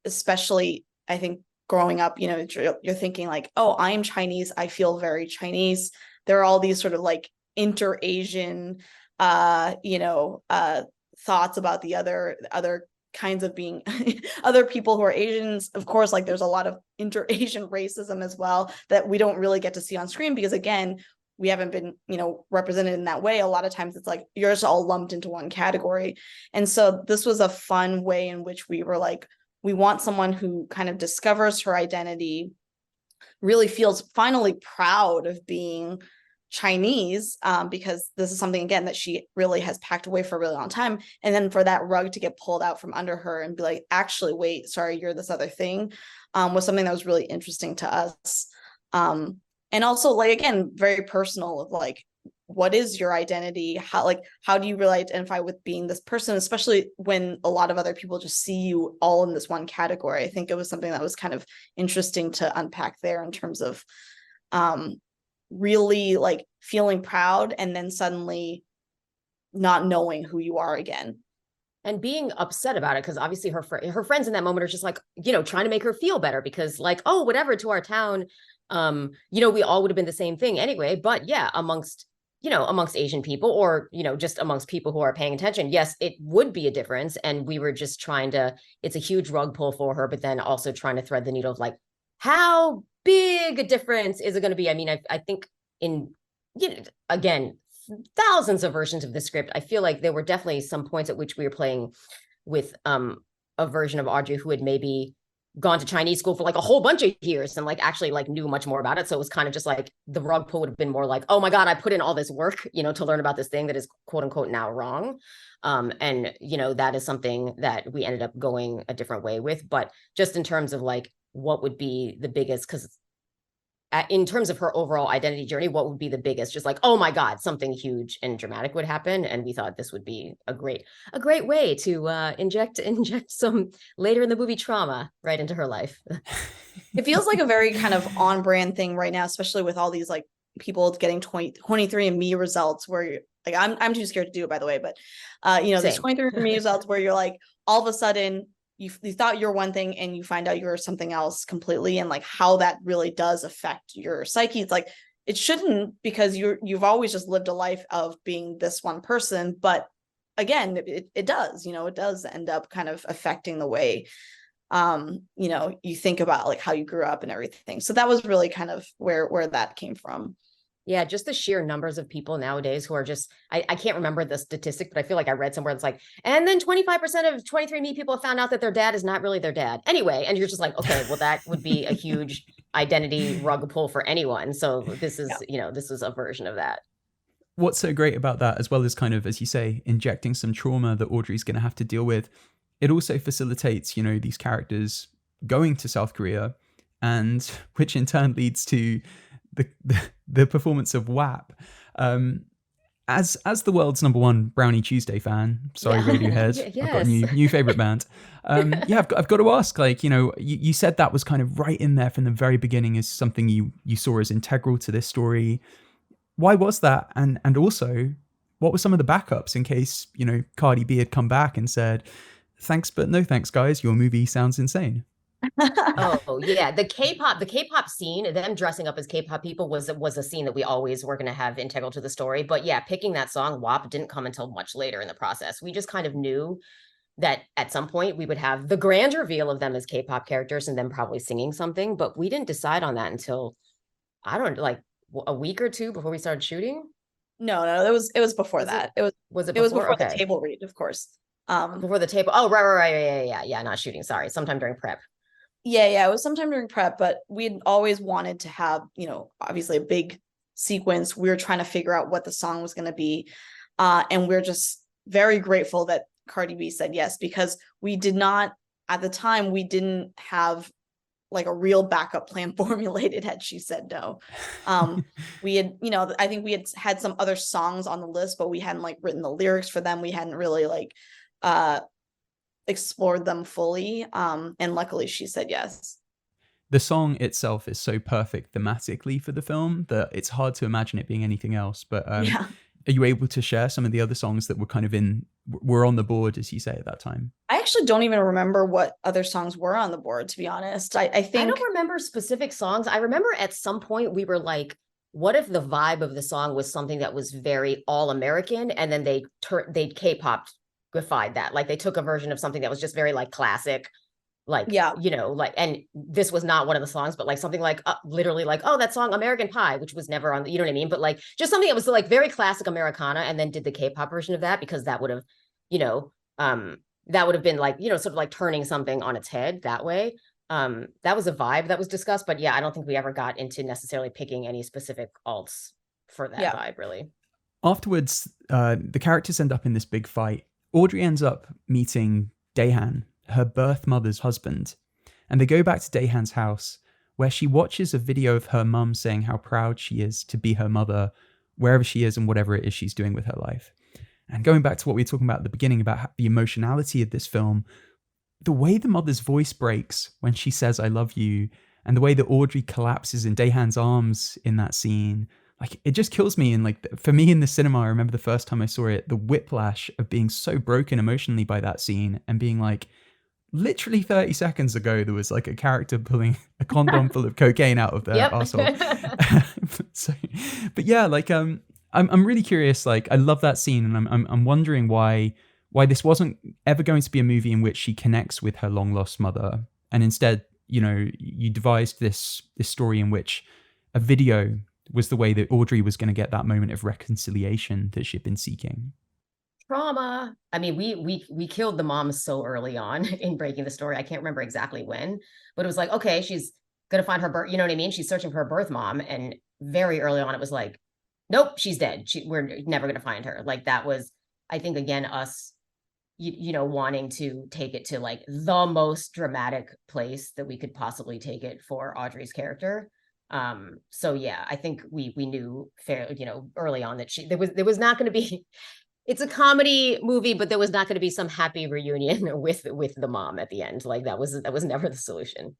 especially, I think growing up, you know, you're thinking like, oh, I'm Chinese, I feel very Chinese. There are all these sort of like inter-Asian, you know, thoughts about the other kinds of being other people who are Asians. Of course, like there's a lot of inter-Asian racism as well that we don't really get to see on screen because, again, we haven't been, you know, represented in that way. A lot of times it's like you're just all lumped into one category. And so this was a fun way in which we were like, we want someone who kind of discovers her identity, really feels finally proud of being Chinese, because this is something, again, that she really has packed away for a really long time. And then for that rug to get pulled out from under her and be like, actually, wait, sorry, you're this other thing, was something that was really interesting to us. And also, like, again, very personal of like, what is your identity? How do you really identify with being this person, especially when a lot of other people just see you all in this one category? I think it was something that was kind of interesting to unpack there in terms of really like feeling proud and then suddenly not knowing who you are again. And being upset about it, because obviously her friends in that moment are just like, you know, trying to make her feel better because like, oh, whatever, to our town, you know, we all would have been the same thing anyway. But yeah, amongst Asian people, or, you know, just amongst people who are paying attention, yes, it would be a difference. And we were just it's a huge rug pull for her, but then also trying to thread the needle of like, how big a difference is it going to be? I mean, I think in, you know, again, thousands of versions of the script, I feel like there were definitely some points at which we were playing with a version of Audrey who had maybe gone to Chinese school for like a whole bunch of years and like actually like knew much more about it. So it was kind of just like the rug pull would have been more like, oh my God, I put in all this work, you know, to learn about this thing that is quote unquote now wrong. And, you know, that is something that we ended up going a different way with. But just in terms of like, what would be the biggest, because in terms of her overall identity journey, what would be the biggest, just like, oh my God, something huge and dramatic would happen. And we thought this would be a great way to inject some later in the movie trauma right into her life. It feels like a very kind of on brand thing right now, especially with all these like people getting 23andMe results where you're like, I'm too scared to do it, by the way, but you know, Same. these 23andMe results where you're like, all of a sudden you thought you're one thing and you find out you're something else completely, and like how that really does affect your psyche. It's like it shouldn't, because you've always just lived a life of being this one person, but again, it does, it does end up kind of affecting the way you think about like how you grew up and everything. So that was really kind of where that came from. Yeah, just the sheer numbers of people nowadays who are just, I can't remember the statistic, but I feel like I read somewhere that's like, and then 25% of 23andMe people have found out that their dad is not really their dad. Anyway, and you're just like, okay, well, that would be a huge identity rug pull for anyone. So this is, this is a version of that. What's so great about that, as well as kind of, as you say, injecting some trauma that Audrey's going to have to deal with, it also facilitates, these characters going to South Korea, and which in turn leads to the performance of WAP. As the world's #1 Brownie Tuesday fan, sorry, Radiohead, Yes. I've got a new favorite band. I've got to ask, like, you said that was kind of right in there from the very beginning as something you saw as integral to this story. Why was that? And also, what were some of the backups in case, Cardi B had come back and said, thanks, but no thanks, guys, your movie sounds insane? Oh yeah, the K-pop scene, them dressing up as K-pop people was a scene that we always were going to have integral to the story. But yeah, picking that song WAP didn't come until much later in the process. We just kind of knew that at some point we would have the grand reveal of them as K-pop characters and them probably singing something, but we didn't decide on that until, I don't know, like a week or two before we started shooting. No, it was before that. It was before okay. the table read, of course. Before the table. Oh, right. Yeah, not shooting. Sorry, sometime during prep. Yeah, it was sometime during prep, but we'd always wanted to have, obviously a big sequence. We were trying to figure out what the song was going to be. And we're just very grateful that Cardi B said yes, because we did not, at the time, we didn't have like a real backup plan formulated had she said no. We had, I think we had some other songs on the list, but we hadn't like written the lyrics for them. We hadn't really like, explored them fully, and luckily she said yes. The song itself is so perfect thematically for the film that it's hard to imagine it being anything else. But are you able to share some of the other songs that were kind of were on the board, as you say, at that time? I actually don't even remember what other songs were on the board, to be honest. I think I don't remember specific songs. I remember at some point we were like, what if the vibe of the song was something that was very all American, and then they K-popped that, like they took a version of something that was just very like classic, like like, and this was not one of the songs, but like something like literally like, oh, that song American Pie, which was never on, you know what I mean, but like just something that was like very classic Americana, and then did the K-pop version of that, because that would have been like, sort of like turning something on its head that way. That was a vibe that was discussed, but yeah, I don't think we ever got into necessarily picking any specific alts for that vibe, really. Afterwards, the characters end up in this big fight. Audrey ends up meeting Daehan, her birth mother's husband, and they go back to Daehan's house, where she watches a video of her mum saying how proud she is to be her mother, wherever she is and whatever it is she's doing with her life. And going back to what we were talking about at the beginning about the emotionality of this film, the way the mother's voice breaks when she says, I love you, and the way that Audrey collapses in Daehan's arms in that scene, like, it just kills me. And like, for me in the cinema, I remember the first time I saw it, the whiplash of being so broken emotionally by that scene and being like, literally 30 seconds ago, there was like a character pulling a condom full of cocaine out of their arsehole. But yeah, like, I'm really curious. Like, I love that scene, and I'm wondering why this wasn't ever going to be a movie in which she connects with her long lost mother, and instead, you devised this story in which a video was the way that Audrey was going to get that moment of reconciliation that she'd been seeking. Trauma. I mean, we killed the mom so early on in breaking the story. I can't remember exactly when, but it was like, okay, she's gonna find her birth. You know what I mean? She's searching for her birth mom, and very early on, it was like, nope, she's dead. We're never gonna find her. Like, that was, I think, again, us, wanting to take it to like the most dramatic place that we could possibly take it for Audrey's character. So yeah, I think we knew early on that there was not going to be, it's a comedy movie, but there was not going to be some happy reunion with the mom at the end. Like, that was never the solution.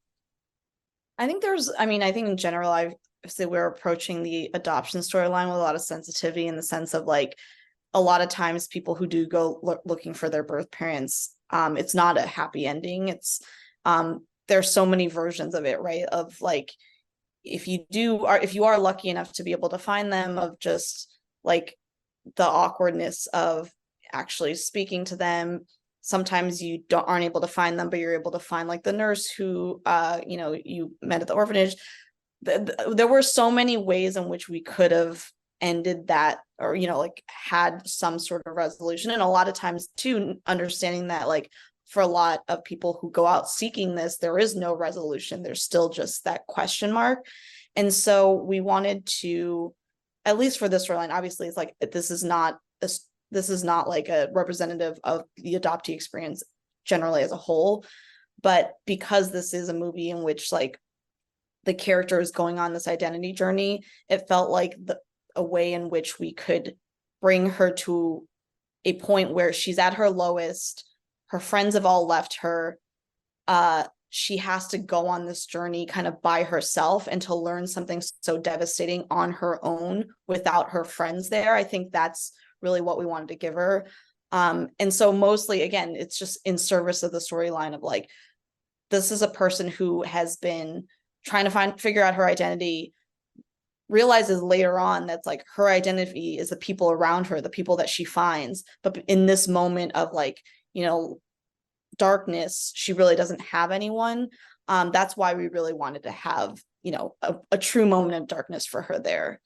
I think in general, obviously we're approaching the adoption storyline with a lot of sensitivity, in the sense of like, a lot of times people who do go looking for their birth parents, it's not a happy ending. It's there's so many versions of it, right? Of like, if you are lucky enough to be able to find them, of just like the awkwardness of actually speaking to them. Sometimes you aren't able to find them, but you're able to find like the nurse who you met at the orphanage. There were so many ways in which we could have ended that, or like had some sort of resolution. And a lot of times too, understanding that like for a lot of people who go out seeking this, there is no resolution. There's still just that question mark. And so we wanted to, at least for this storyline, obviously it's like this is not like a representative of the adoptee experience generally as a whole, but because this is a movie in which like the character is going on this identity journey, it felt like a way in which we could bring her to a point where she's at her lowest. Her friends have all left her. She has to go on this journey kind of by herself, and to learn something so devastating on her own without her friends there. I think that's really what we wanted to give her. And so mostly, again, it's just in service of the storyline of like, this is a person who has been trying to figure out her identity, realizes later on that's like her identity is the people around her, the people that she finds. But in this moment of like, darkness, she really doesn't have anyone. That's why we really wanted to have, a true moment of darkness for her there.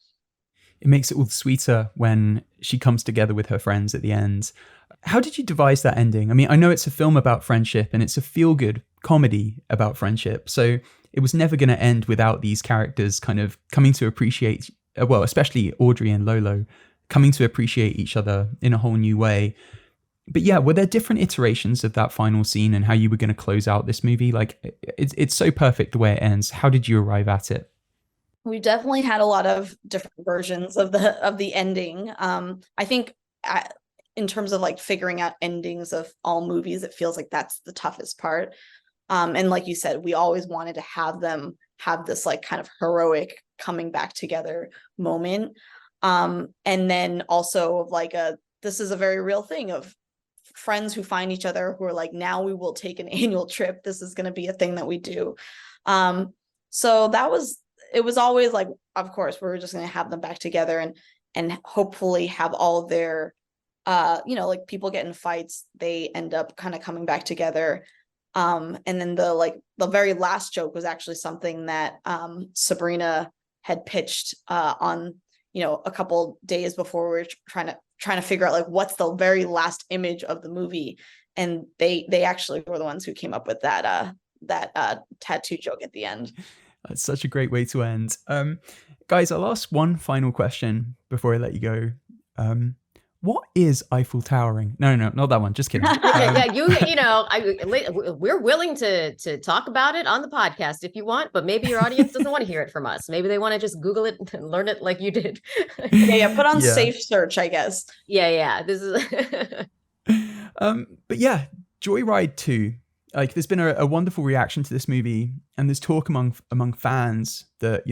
It makes it all sweeter when she comes together with her friends at the end. How did you devise that ending? I mean, I know it's a film about friendship and it's a feel-good comedy about friendship. So it was never going to end without these characters kind of coming to appreciate, well, especially Audrey and Lolo, coming to appreciate each other in a whole new way. But yeah, were there different iterations of that final scene and how you were going to close out this movie? Like, it's so perfect the way it ends. How did you arrive at it? We definitely had a lot of different versions of the ending. I think in terms of like figuring out endings of all movies, it feels like that's the toughest part. And like you said, we always wanted to have them have this like kind of heroic coming back together moment. And then also like this is a very real thing of friends who find each other who are like, now we will take an annual trip. This is going to be a thing that we do. So it was always like, of course, we were just going to have them back together and hopefully have all their, like people get in fights, they end up kind of coming back together. And then the very last joke was actually something that Sabrina had pitched on, a couple days before we were trying to figure out like what's the very last image of the movie, and they actually were the ones who came up with that tattoo joke at the end. That's such a great way to end. Guys, I'll ask one final question before I let you go. What is Eiffel Towering? No, not that one. Just kidding. We're willing to talk about it on the podcast if you want, but maybe your audience doesn't want to hear it from us. Maybe they want to just Google it and learn it like you did. Put on safe search, I guess. Yeah. This is. But yeah, Joyride 2. Like, there's been a wonderful reaction to this movie, and there's talk among fans that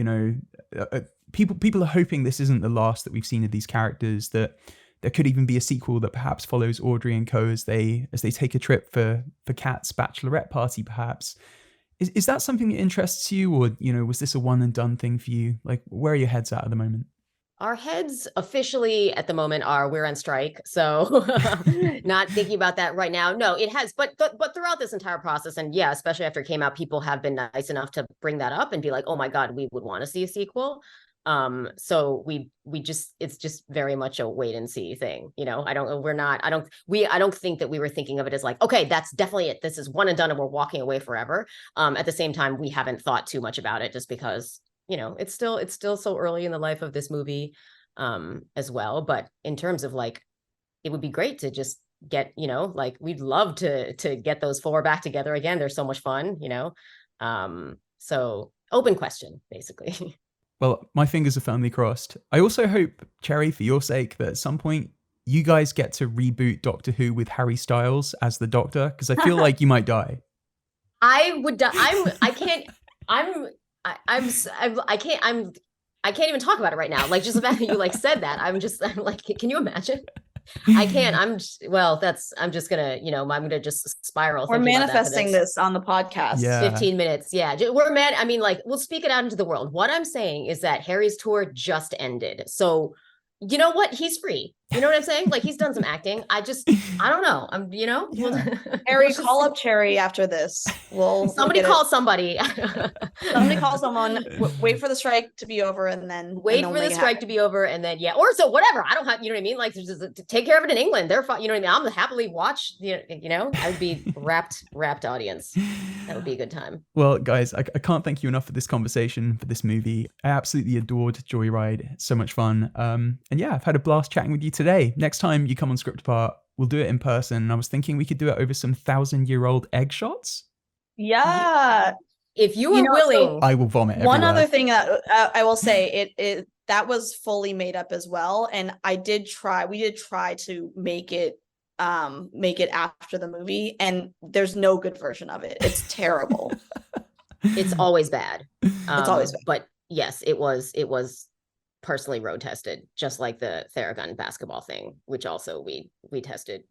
people are hoping this isn't the last that we've seen of these characters. That there could even be a sequel that perhaps follows Audrey and co as they take a trip for Kat's bachelorette party, perhaps. Is that something that interests you, or was this a one and done thing for you? Like, where are your heads at the moment? Our heads officially at the moment are we're on strike, so not thinking about that right now. No, it has, but throughout this entire process, and yeah, especially after it came out, people have been nice enough to bring that up and be like, "Oh my God, we would want to see a sequel." So it's just very much a wait and see thing. I don't think that we were thinking of it as like, okay, that's definitely it. This is one and done, and we're walking away forever. At the same time, we haven't thought too much about it just because. It's still so early in the life of this movie as well. But in terms of like, it would be great to just get, like we'd love to get those four back together again. They're so much fun, so open question, basically. Well, my fingers are firmly crossed. I also hope, Cherry, for your sake, that at some point you guys get to reboot Doctor Who with Harry Styles as the Doctor, because I feel like you might die. I would die. I can't even talk about it right now. Like, just imagine you like said that. I'm like, can you imagine? I can't. I'm just gonna, I'm gonna just spiral. We're thinking about that for manifesting this on the podcast. Yeah. 15 minutes. Yeah. We're mad. I mean, like, we'll speak it out into the world. What I'm saying is that Harry's tour just ended. So, you know what? He's free. You know what I'm saying? Like, he's done some acting. I don't know. Harry, call up Cherry after this. Somebody call somebody. Somebody call someone. Wait for the strike to be over, and then wait for the strike to be over, and then or so whatever. I don't have, you know what I mean? Like, just take care of it in England. They're fine. You know what I mean? I'm happily watch. I would be rapt audience. That would be a good time. Well, guys, I can't thank you enough for this conversation, for this movie. I absolutely adored Joyride. So much fun. And yeah, I've had a blast chatting with you today. Next time you come on Script Apart, we'll do it in person. And I was thinking we could do it over some 1,000-year-old egg shots. Yeah. If you are willing. I will vomit everywhere. One other thing that I will say, it that was fully made up as well. And we did try to make it after the movie, and there's no good version of it. It's terrible. It's always bad. It's always bad. But yes, it was personally road tested, just like the Theragun basketball thing, which also we tested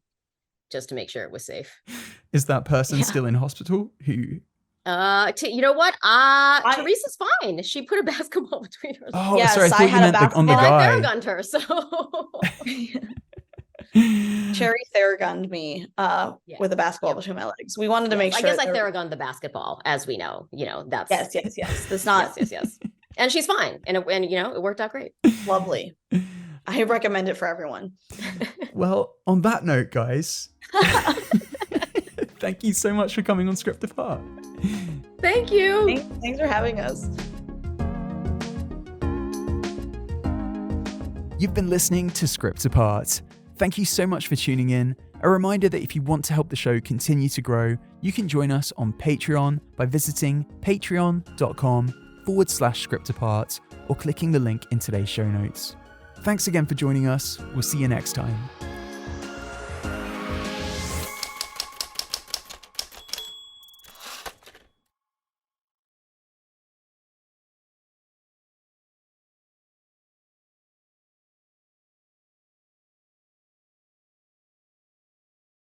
just to make sure it was safe. Is that person still in hospital? Who? You know what? Teresa's fine. She put a basketball between her. Oh, yes, sorry, I thought you meant on the guy. I Theragunned her, so. Cherry Theragunned me with a basketball between my legs. We wanted to make sure. I guess I Theragunned the basketball, as we know. That's yes. That's not yes. And she's fine, and it worked out great. Lovely. I recommend it for everyone. Well, on that note, guys, thank you so much for coming on Script Apart. Thank you. Thanks for having us. You've been listening to Script Apart. Thank you so much for tuning in. A reminder that if you want to help the show continue to grow, you can join us on Patreon by visiting patreon.com/scriptapart or clicking the link in today's show notes. Thanks again for joining us. We'll see you next time.